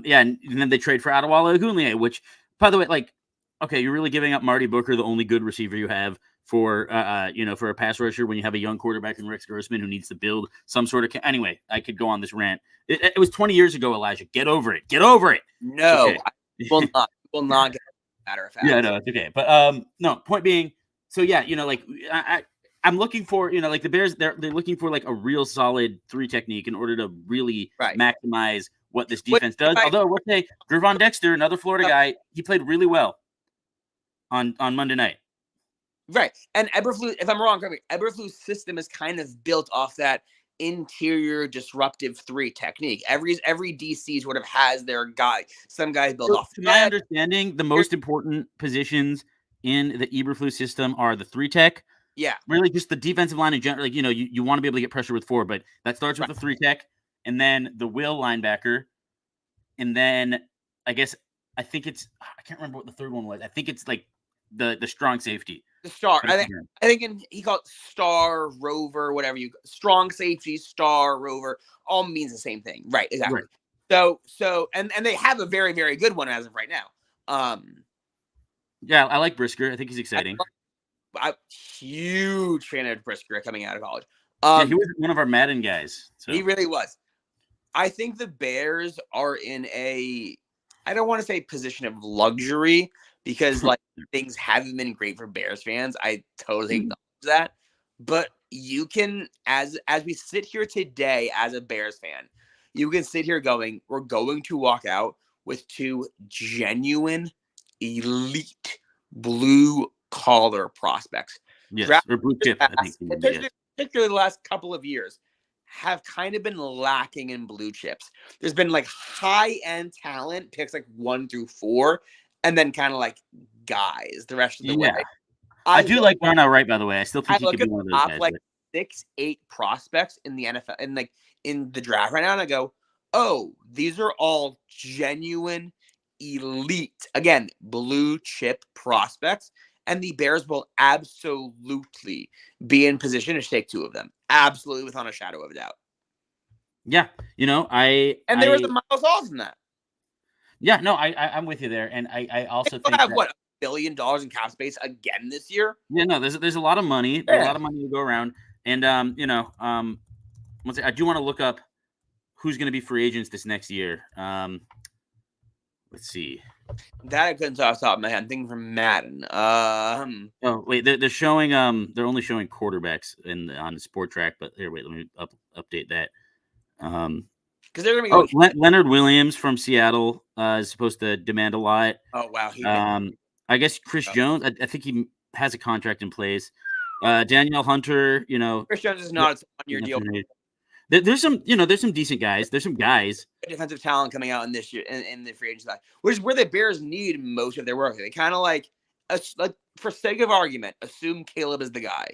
then they trade for Adewale Ogunleye, which, by the way, like, okay, you're really giving up Marty Booker, the only good receiver you have, for for a pass rusher when you have a young quarterback in Rex Grossman who needs to build some sort of anyway. I could go on this rant. It was 20 years ago, Elijah. Get over it. No, okay. I will not get it, matter of fact. Yeah, no, it's okay. But no, point being, so yeah, like I'm looking for, like the Bears, they're looking for like a real solid 3 technique in order to really maximize what this defense does. Although I will say Gervon Dexter, another Florida guy, he played really well on Monday night. Right. And Eberflus, if I'm wrong, Eberflus' system is kind of built off that interior disruptive 3 technique. Every DC sort of has their guy. Some guys build off. To my understanding, the most important positions in the Eberflus system are the 3-tech. Yeah. Really just the defensive line in general. Like, you want to be able to get pressure with 4, but that starts with the 3-tech and then the will linebacker. And then I think it's, I can't remember what the third one was. I think it's like the strong safety. The star. I think he called it star, rover, whatever strong safety, star, rover, all means the same thing. Right, exactly. Right. So and they have a very, very good one as of right now. Yeah, I like Brisker. I think he's exciting. I'm huge fan of Brisker coming out of college. He was one of our Madden guys. So. He really was. I think the Bears are in I don't want to say position of luxury, because like things haven't been great for Bears fans. I totally acknowledge that. But you can, as we sit here today as a Bears fan, you can sit here going, we're going to walk out with 2 genuine, elite, blue-collar prospects. Yes, or blue chip, I think. Particularly the last couple of years, have kind of been lacking in blue chips. There's been like high-end talent, picks like 1 through 4, and then kind of like guys the rest of the way. I do like Darnell Wright, by the way. I still think he could be one of those guys. Like 6-8 prospects in the NFL and like in the draft right now, and I go, oh, these are all genuine, elite, again, blue chip prospects, and the Bears will absolutely be in position to take 2 of them, absolutely, without a shadow of a doubt. Yeah, there was the Miles Sanders in that. Yeah, no, I'm with you there, and I also think have $1 billion in cap space again this year. Yeah, no, there's a lot of money. There's a lot of money to go around, and I do want to look up who's going to be free agents this next year. Let's see. That I couldn't tell off the top of my head. I'm thinking from Madden. Oh wait, they're showing they're only showing quarterbacks on the Sport Track, but here wait, let me update that. Because they're gonna be going. Leonard Williams from Seattle is supposed to demand a lot. Oh wow, I guess Chris Jones. I think he has a contract in place. Danielle Hunter, Chris Jones is not a 1-year deal. There's some decent guys. There's some guys. Defensive talent coming out in this year in the free agent side, which is where the Bears need most of their work. They kind of like, for sake of argument, assume Caleb is the guy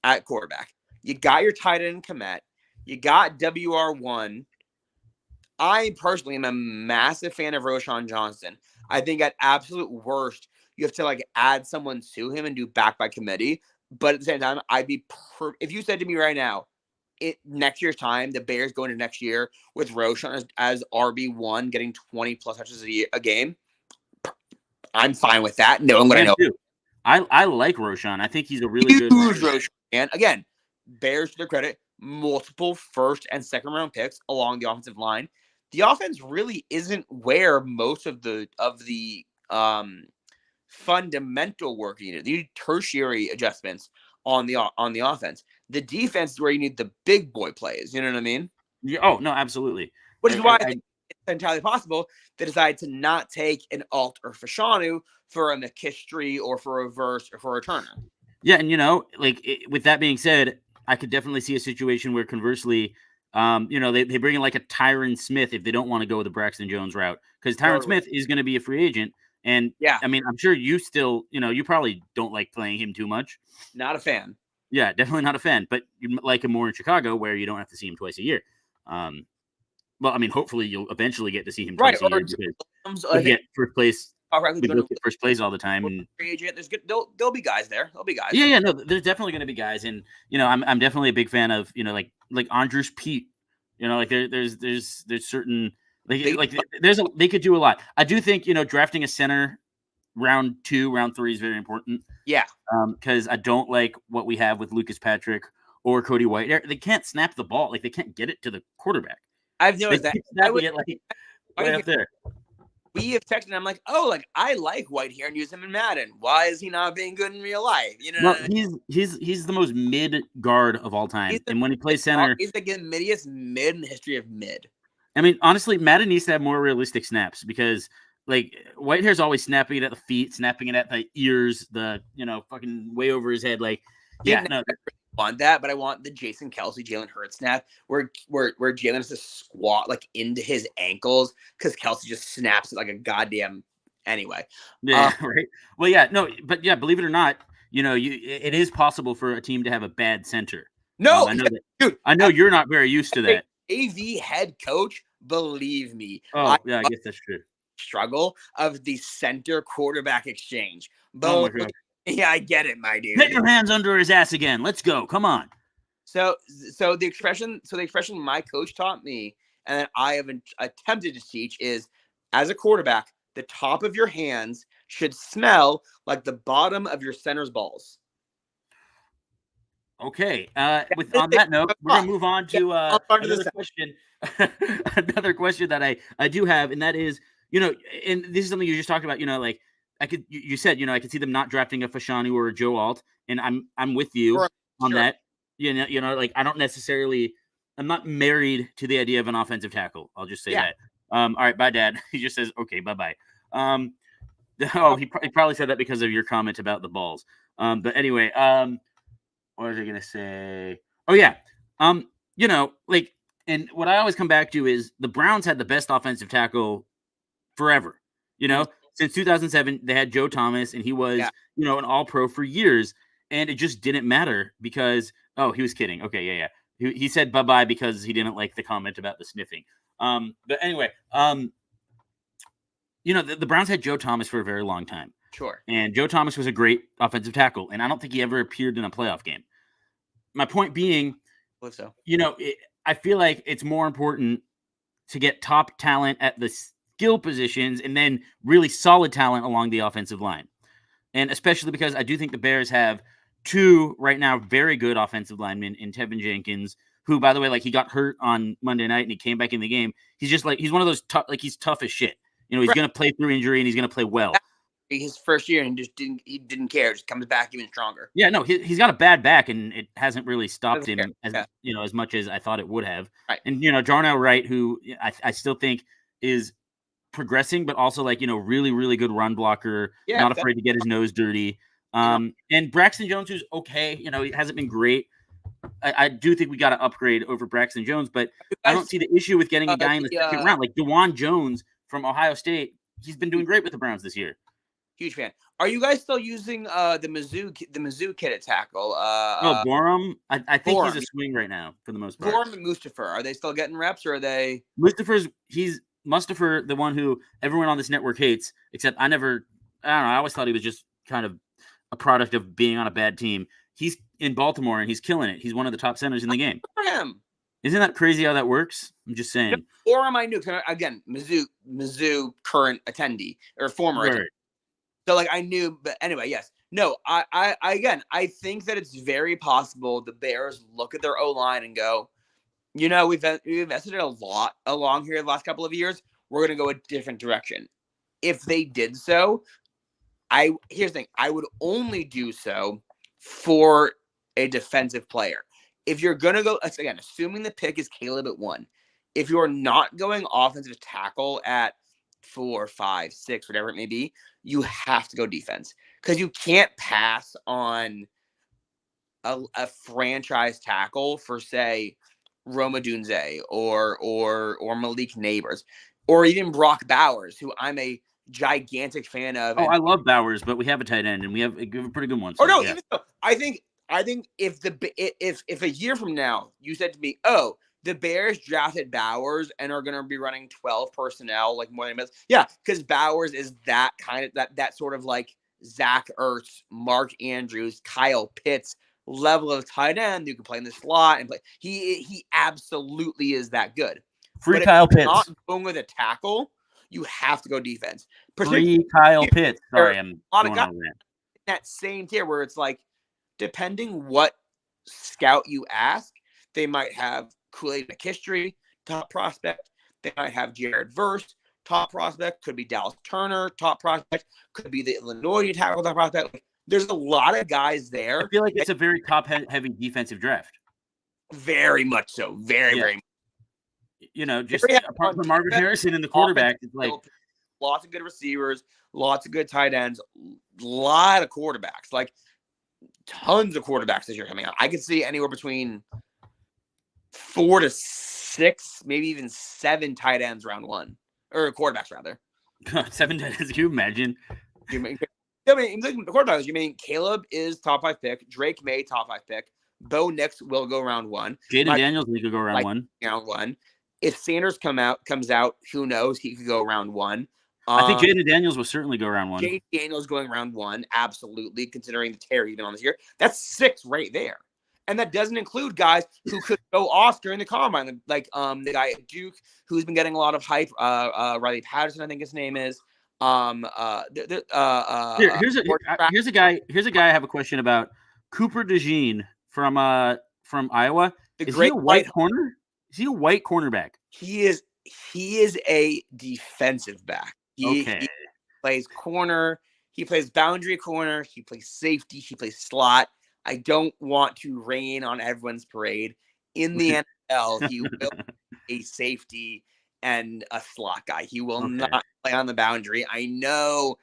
at quarterback. You got your tight end Kmet. You got WR1. I personally am a massive fan of Roschon Johnson. I think at absolute worst, you have to like add someone to him and do back by committee. But at the same time, I'd be if you said to me right now, next year's time, the Bears go into next year with Roschon as RB1, getting 20 plus touches a game, I'm fine with that. No, I'm going to know. I like Roschon. I think he's a really good Roschon. And again, Bears, to their credit, multiple first and second round picks along the offensive line. The offense really isn't where most of the fundamental work needed. You need tertiary adjustments on the offense. The defense is where you need the big boy plays. You know what I mean? Yeah. Oh no, absolutely. Which is why I think it's entirely possible they decide to not take an Alt or Fashanu for a McKistry or for a Verse or for a Turner. Yeah, and with that being said, I could definitely see a situation where conversely, they bring in like a Tyron Smith if they don't want to go the Braxton Jones route, because Tyron Smith is going to be a free agent. And yeah, I mean, I'm sure you still, you probably don't like playing him too much. Not a fan. Yeah, definitely not a fan, but you like him more in Chicago where you don't have to see him twice a year. Well, I mean, hopefully you'll eventually get to see him twice a year because you get first place. First place all the time, and free agent. There'll be guys there. There'll be guys. Yeah, no, there's definitely going to be guys, and I'm definitely a big fan of like Andrews Pete. There's certain they could do a lot. I do think drafting a center round 2, round 3 is very important. Yeah, because I don't like what we have with Lucas Patrick or Cody White. They can't snap the ball, like they can't get it to the quarterback. I've noticed that. Right up there. We have texted, and I'm like, I like White here and use him in Madden. Why is he not being good in real life? He's the most mid guard of all time, and when he plays center, he's the middiest mid in the history of mid. I mean, honestly, Madden needs to have more realistic snaps because, like, Whitehair's always snapping it at the feet, snapping it at the ears, fucking way over his head. Like, no. Want that, but I want the Jason Kelsey, Jalen Hurts snap where Jalen has to squat like into his ankles because Kelsey just snaps it like a goddamn anyway. Yeah, right. Well, yeah, no, but yeah, believe it or not, it is possible for a team to have a bad center. No, I know that, dude. I know you're not very used to that. AV head coach, believe me. Oh, yeah, I guess that's true. Struggle of the center quarterback exchange. Oh my God. Yeah, I get it, my dude. Get your hands under his ass again. Let's go. Come on. So the expression my coach taught me and that I have attempted to teach is, as a quarterback, the top of your hands should smell like the bottom of your center's balls. Okay. On that note, we're gonna move on to another question. Another question that I do have, and that is, and this is something you just talked about. Like, you said, I could see them not drafting a Fashanu or a Joe Alt, and I'm with you on that. Like, I don't necessarily, I'm not married to the idea of an offensive tackle. I'll just say that. All right, bye, Dad. He just says, okay, bye. He probably said that because of your comment about the balls. But anyway, what was I gonna say? Oh yeah, and what I always come back to is the Browns had the best offensive tackle forever. Since 2007, they had Joe Thomas, and he was, an all-pro for years, and it just didn't matter because, he was kidding. Okay, yeah. He said bye-bye because he didn't like the comment about the sniffing. But anyway, the Browns had Joe Thomas for a very long time. Sure. And Joe Thomas was a great offensive tackle, and I don't think he ever appeared in a playoff game. My point being, I believe so. I feel like it's more important to get top talent at the skill positions and then really solid talent along the offensive line. And especially because I do think the Bears have 2 right now very good offensive linemen in Tevin Jenkins, who, by the way, like he got hurt on Monday night and he came back in the game. He's just like, he's one of those tough, like he's tough as shit. You know, he's going to play through injury and he's going to play well. His first year and he didn't care. Just comes back even stronger. Yeah, no, he's got a bad back and it hasn't really stopped him as much as I thought it would have. Right. And Darnell Wright, who I still think is progressing, but also like really, really good run blocker. Yeah, not afraid to get his nose dirty. And Braxton Jones, who's okay. He hasn't been great. I do think we got to upgrade over Braxton Jones, but I don't see the issue with getting a guy in the second round like DeJuan Jones from Ohio State. He's been doing great with the Browns this year. Huge fan. Are you guys still using the Mizzou kid at tackle? Borum. I think he's a swing right now for the most part. Borum and Mustafa, are they still getting reps, or are they? Mustafa, the one who everyone on this network hates, except I don't know. I always thought he was just kind of a product of being on a bad team. He's in Baltimore and he's killing it. He's one of the top centers in the game. For him. Isn't that crazy how that works? I'm just saying. Borum I knew. Again, Mizzou current attendee or former attendee. So like I knew, but anyway, yes. No, I think that it's very possible the Bears look at their O-line and go, we've invested a lot along here the last couple of years. We're going to go a different direction. If they did so, here's the thing. I would only do so for a defensive player. If you're going to go, again, assuming the pick is Caleb at 1, if you're not going offensive tackle at 4, 5, 6, whatever it may be, you have to go defense because you can't pass on a franchise tackle for, say, Roma Dunze or Malik Neighbors or even Brock Bowers, who I'm a gigantic fan of. I love Bowers, but we have a tight end and we have a pretty good one. So, even so, I think if a year from now you said to me, "Oh, the Bears drafted Bowers and are going to be running 12 personnel like more than minutes," yeah, because Bowers is that kind of that sort of like Zach Ertz, Mark Andrews, Kyle Pitts level of tight end. You can play in the slot and play. He absolutely is that good. Free Kyle Pitts. Not going with a tackle. You have to go defense. Free Kyle Pitts. Sorry, I'm going on in that same tier where it's like, depending what scout you ask, they might have Kool-Aid McKistry, top prospect. They might have Jared Verse, top prospect. Could be Dallas Turner, top prospect. Could be the Illinois tackle, top prospect. Like, there's a lot of guys there. I feel like it's a very top-heavy defensive draft. Very much so. Very, very much. Just apart from Marvin Harrison and the quarterback, it's like lots of good receivers, lots of good tight ends, a lot of quarterbacks, like tons of quarterbacks this year coming out. I could see anywhere between 4 to 6, maybe even 7 tight ends round 1, or quarterbacks rather. 7 tight ends? Can you imagine? Quarterbacks. You mean Caleb is top 5 pick, Drake May top 5 pick, Bo Nix will go round 1, Jaden Daniels will go round 1. Round 1. If Sanders comes out, who knows? He could go round 1. I think Jaden Daniels will certainly go round 1. Jaden Daniels going round 1, absolutely, considering the tear he's been on this year. That's 6 right there. And that doesn't include guys who could go off during the combine, like the guy at Duke who's been getting a lot of hype, Riley Patterson, I think his name is. Here's a guy I have a question about. Cooper DeJean from Iowa. Is he a white corner? Is he a white cornerback? He is a defensive back. He plays corner. He plays boundary corner. He plays safety. He plays slot. I don't want to rain on everyone's parade. In the NFL, he will be a safety and a slot guy. He will not play on the boundary. I know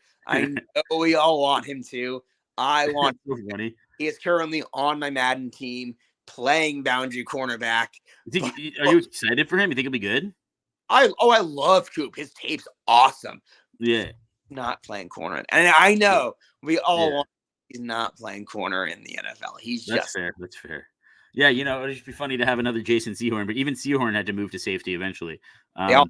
we all want him to. I want so funny. He is currently on my Madden team playing boundary cornerback. Are you excited for him? You think he'll be good? I love Coop. His tape's awesome. Yeah. Not playing corner. And I know we all want he's not playing corner in the NFL. That's fair. That's fair. Yeah, it'd just be funny to have another Jason Sehorn, but even Sehorn had to move to safety eventually. But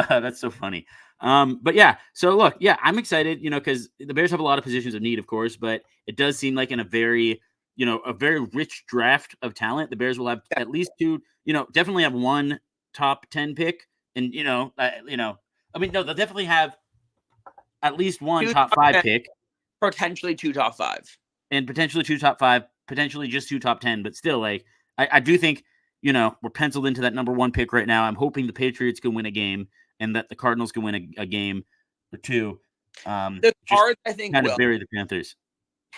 that's so funny. But yeah, so look, I'm excited, because the Bears have a lot of positions of need, of course, but it does seem like in a very rich draft of talent, the Bears will have at least 2, definitely have 1 top 10 pick. And, they'll definitely have at least 1 top 5 pick. Potentially 2 top 5. And potentially 2 top 5, potentially just 2 top 10, but still, like, I do think, we're penciled into that number 1 pick right now. I'm hoping the Patriots can win a game and that the Cardinals can win a game or two. The Just Cards, I think, kind of will bury the Panthers.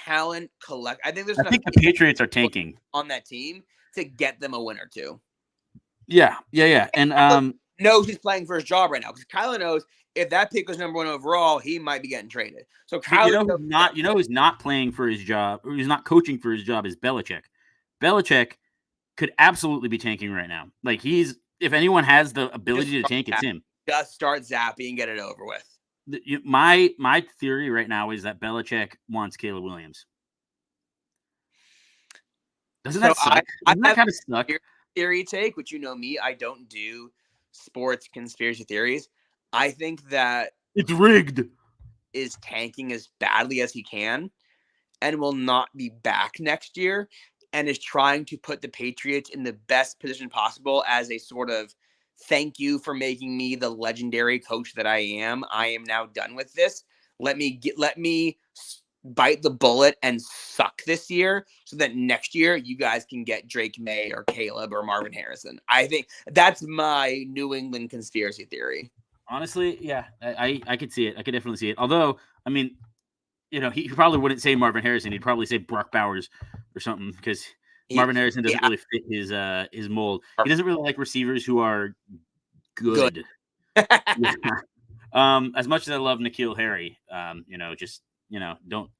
talent collect. I think there's I enough think the Patriots are tanking on that team to get them a win or two. Yeah. And knows he's playing for his job right now because Kyler knows if that pick was number 1 overall, he might be getting traded. So Kyler, who's not playing for his job, or who's not coaching for his job, is Belichick. Belichick could absolutely be tanking right now. Like if anyone has the ability to tank, it's him. Just start zapping and get it over with. My theory right now is that Belichick wants Caleb Williams. Doesn't that suck? Doesn't that kind of suck? Theory take, which me, I don't do sports conspiracy theories. I think that it's rigged. Is tanking as badly as he can and will not be back next year and is trying to put the Patriots in the best position possible as a sort of thank you for making me the legendary coach that I am. I am now done with this. Let me bite the bullet and suck this year so that next year you guys can get Drake May or Caleb or Marvin Harrison. I think that's my New England conspiracy theory. Honestly, yeah, I could see it. I could definitely see it. Although, I mean, he probably wouldn't say Marvin Harrison. He'd probably say Brock Bowers or something because Marvin Harrison doesn't really fit his mold. He doesn't really like receivers who are good. As much as I love N'Keal Harry, don't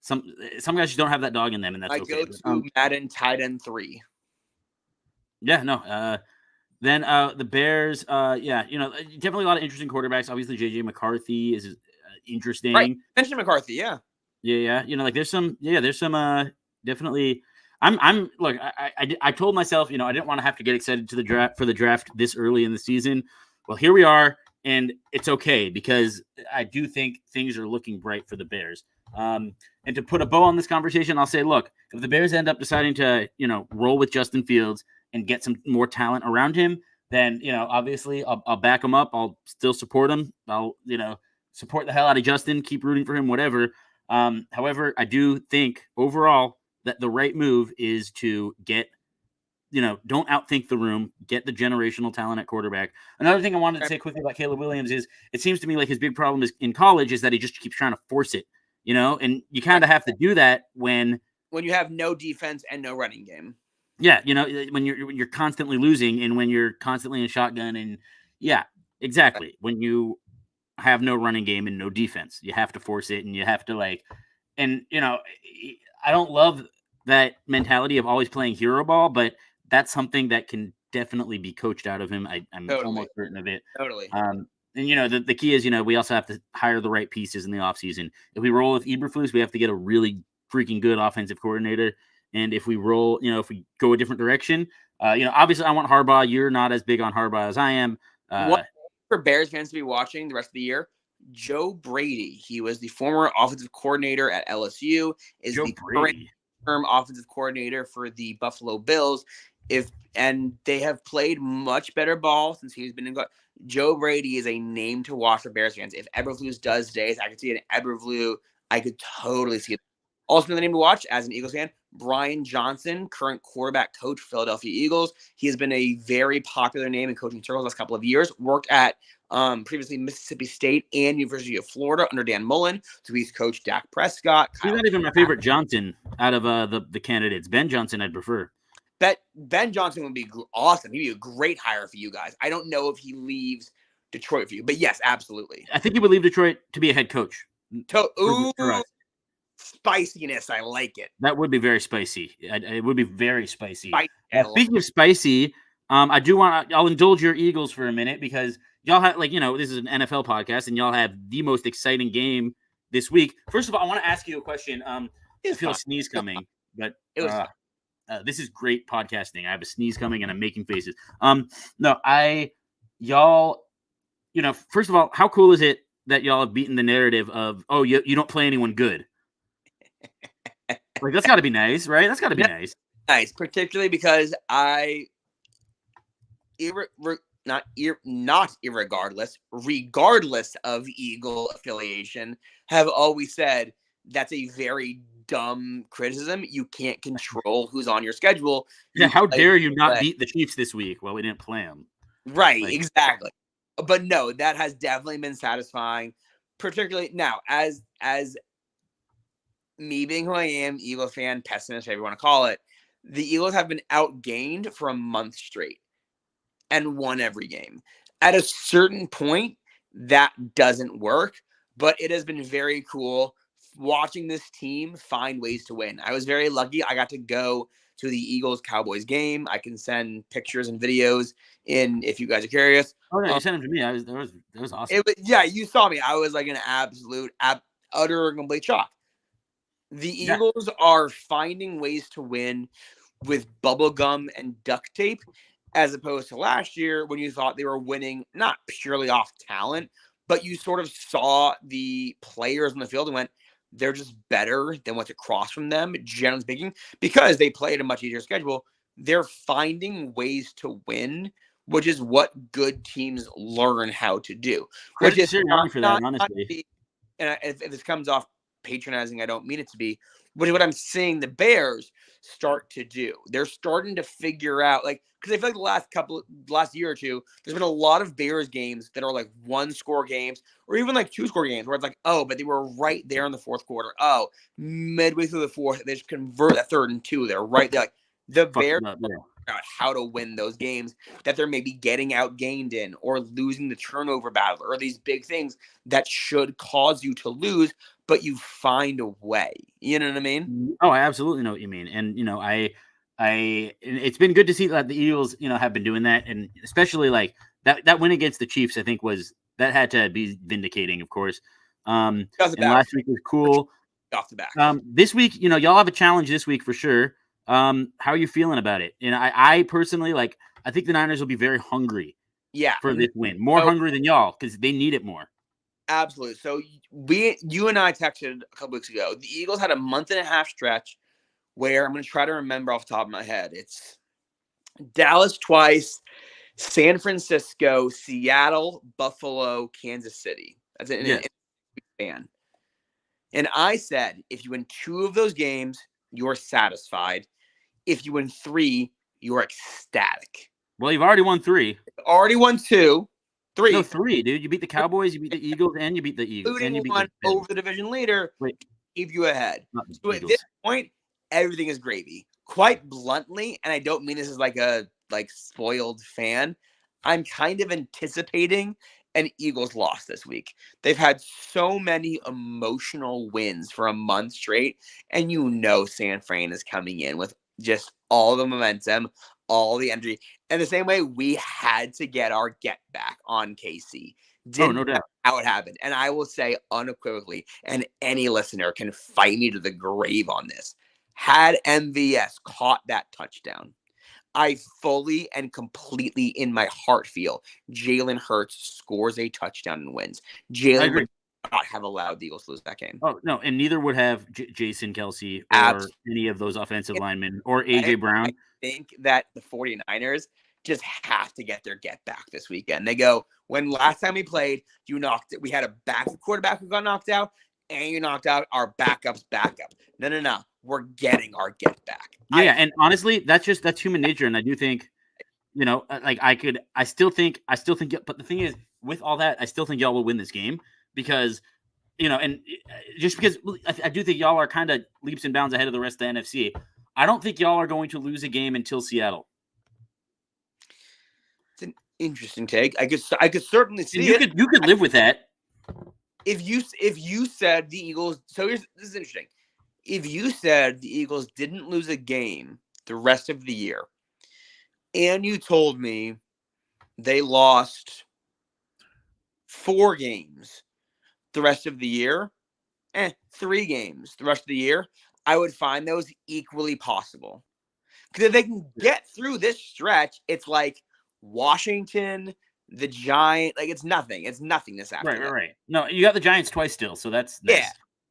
some guys just don't have that dog in them, and that's okay. I go to Madden tight end 3. Yeah, no. Then the Bears, definitely a lot of interesting quarterbacks. Obviously, J.J. McCarthy is interesting. Right, Benjamin McCarthy, yeah. Yeah. There's some definitely. Look, I told myself, I didn't want to have to get excited to the draft this early in the season. Well, here we are, and it's okay because I do think things are looking bright for the Bears. And to put a bow on this conversation, I'll say, look, if the Bears end up deciding to, roll with Justin Fields and get some more talent around him, then, obviously I'll back him up. I'll still support him. I'll, support the hell out of Justin, keep rooting for him, whatever. However, I do think overall that the right move is to get, don't outthink the room, get the generational talent at quarterback. Another thing I wanted to say quickly about Caleb Williams is it seems to me like his big problem is in college is that he just keeps trying to force it, and you kind of have to do that when you have no defense and no running game. Yeah, when you're constantly losing and when you're constantly in shotgun and yeah, exactly. When you have no running game and no defense, you have to force it and you have to I don't love that mentality of always playing hero ball, but that's something that can definitely be coached out of him. I'm almost certain of it. Totally. And the key is, we also have to hire the right pieces in the offseason. If we roll with Eberflus, we have to get a really freaking good offensive coordinator. And if we roll, if we go a different direction, obviously I want Harbaugh. You're not as big on Harbaugh as I am. What for Bears fans to be watching the rest of the year, Joe Brady. He was the former offensive coordinator at LSU, is the current term offensive coordinator for the Buffalo Bills. And they have played much better ball since he's been in. Joe Brady is a name to watch for Bears fans. If Eberflus does days, I could see an Eberflus. I could totally see it. Also, another name to watch as an Eagles fan, Brian Johnson, current quarterback coach, Philadelphia Eagles. He has been a very popular name in coaching circles the last couple of years. Worked at previously Mississippi State and University of Florida under Dan Mullen. So he's coached Dak Prescott. He's not even my favorite Johnson out of the candidates. Ben Johnson, I'd prefer. Ben Johnson would be awesome. He'd be a great hire for you guys. I don't know if he leaves Detroit for you, but yes, absolutely. I think he would leave Detroit to be a head coach. Spiciness, I like it. That would be very spicy. It would be very spicy. Speaking of spicy, I'll indulge your Eagles for a minute because y'all have this is an NFL podcast and y'all have the most exciting game this week. First of all, I want to ask you a question. I feel a sneeze coming, but this is great podcasting. I have a sneeze coming and I'm making faces. First of all, how cool is it that y'all have beaten the narrative of, oh, you don't play anyone good? That's got to be nice, right? That's got to be nice. Nice, particularly because regardless of Eagle affiliation, have always said that's a very dumb criticism. You can't control who's on your schedule. Yeah, how dare you not play. beat the Chiefs this week? Well, we didn't play them. Right, exactly. But no, that has definitely been satisfying. Particularly now, as me being who I am, Eagle fan, pessimist, whatever you want to call it, the Eagles have been outgained for a month straight and won every game. At a certain point, that doesn't work, but it has been very cool watching this team find ways to win. I was very lucky. I got to go to the Eagles-Cowboys game. I can send pictures and videos in if you guys are curious. Oh, no, you sent them to me. That was awesome. Yeah, you saw me. I was like an absolute, utter and complete shock. The Eagles are finding ways to win with bubble gum and duct tape, as opposed to last year when you thought they were winning not purely off talent, but you sort of saw the players on the field and went, they're just better than what's across from them, generally speaking, because they played a much easier schedule. They're finding ways to win, which is what good teams learn how to do. Which is not for that, honestly. And if this comes off patronizing, I don't mean it to be, which is what I'm seeing the Bears start to do. They're starting to figure out, like, because I feel like the last year or two, there's been a lot of Bears games that are like 1-score games or even like 2-score games where it's like, oh, but they were right there in the fourth quarter. Oh, midway through the fourth, they just convert a 3rd and 2. They're right there. Like, the Bears figure out how to win those games that they're maybe getting outgained in or losing the turnover battle or these big things that should cause you to lose, but you find a way. You know what I mean? Oh, I absolutely know what you mean. And, it's been good to see that the Eagles, have been doing that. And especially like that win against the Chiefs, I think that had to be vindicating, of course. And last week was cool. Off the back. This week, y'all have a challenge this week for sure. How are you feeling about it? And I personally, I think the Niners will be very hungry for this win. More hungry than y'all because they need it more. Absolutely. So you and I texted a couple weeks ago. The Eagles had a month-and-a-half stretch where I'm going to try to remember off the top of my head. It's Dallas twice, San Francisco, Seattle, Buffalo, Kansas City. That's an span. And I said, if you win 2 of those games, you're satisfied. If you win 3, you're ecstatic. Well, you've already won 3. Already won 2. 3. No, 3, dude. You beat the Cowboys, you beat the Eagles, and you beat the Eagles. And you beat one over the division leader. Keep you ahead. So at this point, everything is gravy. Quite bluntly, and I don't mean this as like a spoiled fan, I'm kind of anticipating an Eagles loss this week. They've had so many emotional wins for a month straight, and San Fran is coming in with just all the momentum, all the energy. And the same way we had to get our get back on KC. No doubt. How it happened. And I will say unequivocally, and any listener can fight me to the grave on this, had MVS caught that touchdown, I fully and completely in my heart feel Jalen Hurts scores a touchdown and wins. Jalen would not have allowed the Eagles to lose that game. Oh, no, and neither would have Jason Kelce or any of those offensive linemen or A.J. Brown. I think that the 49ers just have to get their get back this weekend. They go, when last time we played, we had a backup quarterback who got knocked out, and you knocked out our backup's backup. No. We're getting our get back. Yeah, and honestly, that's human nature. And I do think, I still think, but the thing is, with all that, I still think y'all will win this game because, and just because I do think y'all are kind of leaps and bounds ahead of the rest of the NFC. I don't think y'all are going to lose a game until Seattle. It's an interesting take. I could certainly see it. You could live with that. If you said the Eagles, this is interesting. If you said the Eagles didn't lose a game the rest of the year, and you told me they lost 4 games the rest of the year, 3 games the rest of the year, I would find those equally possible. Because if they can get through this stretch, it's like Washington, the Giants, it's nothing. It's nothing this afternoon. Right. No, you got the Giants twice still, so that's nice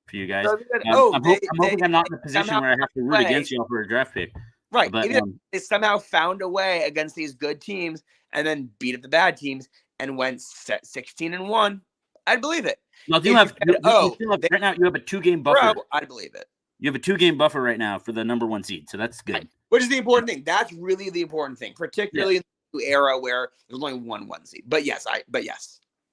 for you guys. I'm hoping I'm not in a position where I have to root against you for a draft pick. Right. But, even if they somehow found a way against these good teams and then beat up the bad teams and went 16-1, I'd believe it. Now, right now you have a 2-game buffer. I'd believe it. You have a 2-game buffer right now for the number 1 seed, so that's good. Which is the important thing. That's really the important thing, particularly in the era where there's only one seed. But yes.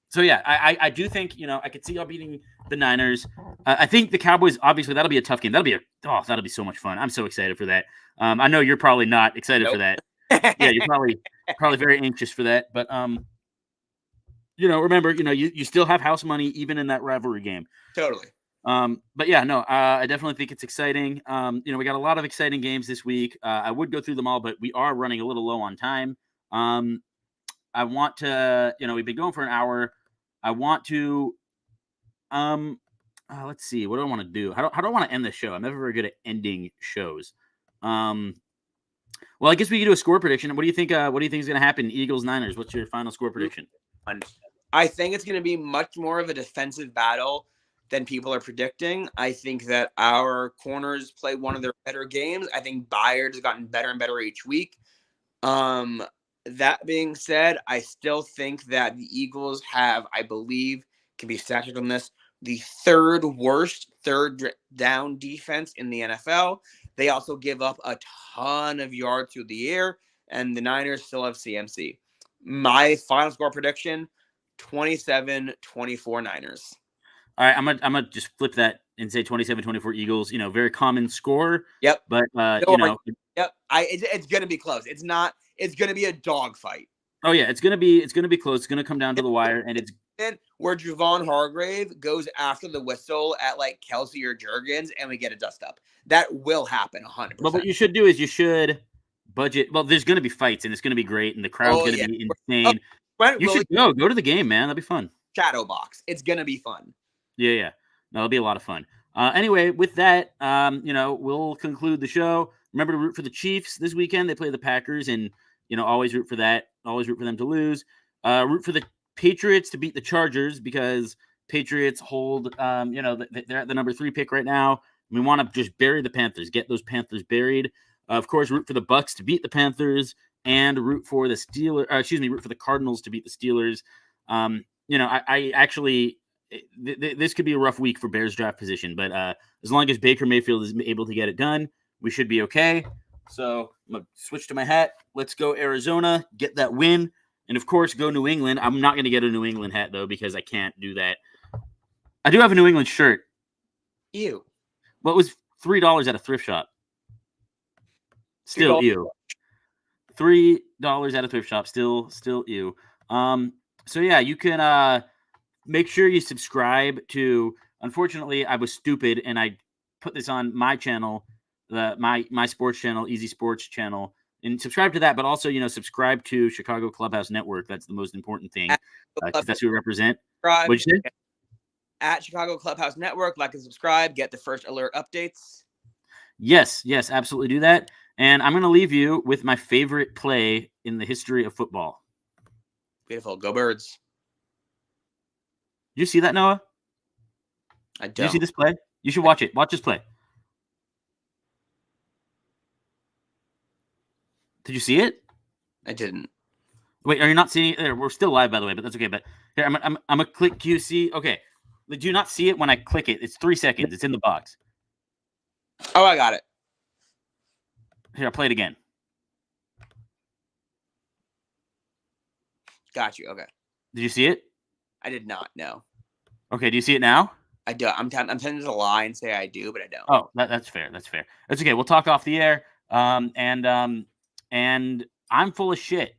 So yeah, I do think I could see y'all beating the Niners. I think the Cowboys, obviously, that'll be a tough game. That'll be so much fun. I'm so excited for that. I know you're probably not excited for that. Yeah, you're probably very anxious for that. But remember, you still have house money even in that rivalry game. Totally. But yeah, no, I definitely think it's exciting. We got a lot of exciting games this week. I would go through them all, but we are running a little low on time. I want to, we've been going for an hour. I want to, let's see, what do I want to do? How do I want to end the show? I'm never very good at ending shows. Well, I guess we could do a score prediction. What do you think? What do you think is going to happen? Eagles, Niners. What's your final score prediction? I think it's going to be much more of a defensive battle than people are predicting. I think that our corners play one of their better games. I think Byard has gotten better and better each week. That being said, I still think that the Eagles have, I believe, can be statute on this, the third worst third down defense in the NFL. They also give up a ton of yards through the air, and the Niners still have CMC. My final score prediction, 27-24 Niners. All right, I'm gonna just flip that and say 27-24 Eagles. Very common score. Yep. But Yep. It's gonna be close. It's not. It's gonna be a dogfight. Oh yeah, it's gonna be close. It's gonna come down to the wire, and it's where Javon Hargrave goes after the whistle at like Kelsey or Juergens, and we get a dust up. That will happen 100%. But what you should do is you should budget. Well, there's gonna be fights, and it's gonna be great, and the crowd's gonna be insane. You should go to the game, man. That'd be fun. Shadow box. It's gonna be fun. Yeah. No, it'll be a lot of fun. Anyway, with that, we'll conclude the show. Remember to root for the Chiefs this weekend. They play the Packers, and always root for that. Always root for them to lose. Root for the Patriots to beat the Chargers because Patriots hold. They're at the number 3 pick right now. We want to just bury the Panthers. Get those Panthers buried. Of course, root for the Bucks to beat the Panthers, and root for the root for the Cardinals to beat the Steelers. I actually. This could be a rough week for Bears draft position, but as long as Baker Mayfield is able to get it done, we should be okay. So I'm going to switch to my hat. Let's go Arizona, get that win, and of course, go New England. I'm not going to get a New England hat, though, because I can't do that. I do have a New England shirt. Ew. Well, it was $3 at a thrift shop. Still ew. $3 at a thrift shop. Still ew. So yeah, you can make sure you subscribe to. Unfortunately, I was stupid and I put this on my channel, my sports channel, Easy Sports channel, and subscribe to that. But also, subscribe to Chicago Clubhouse Network. That's the most important thing. That's who we represent. What'd you say? At Chicago Clubhouse Network, like and subscribe. Get the first alert updates. Yes, absolutely do that. And I'm going to leave you with my favorite play in the history of football. Beautiful. Go Birds. Did you see that, Noah? I don't. Did you see this play? You should watch it. Watch this play. Did you see it? I didn't. Wait, are you not seeing it? There, we're still live, by the way, but that's okay. But here, I'm gonna click QC. Okay. Do you not see it when I click it? It's 3 seconds. It's in the box. Oh, I got it. Here, I'll play it again. Got you. Okay. Did you see it? I did not. No. Okay. Do you see it now? I do. I'm tempted to lie and say I do, but I don't. Oh, that's fair. That's fair. That's okay. We'll talk off the air. And I'm full of shit.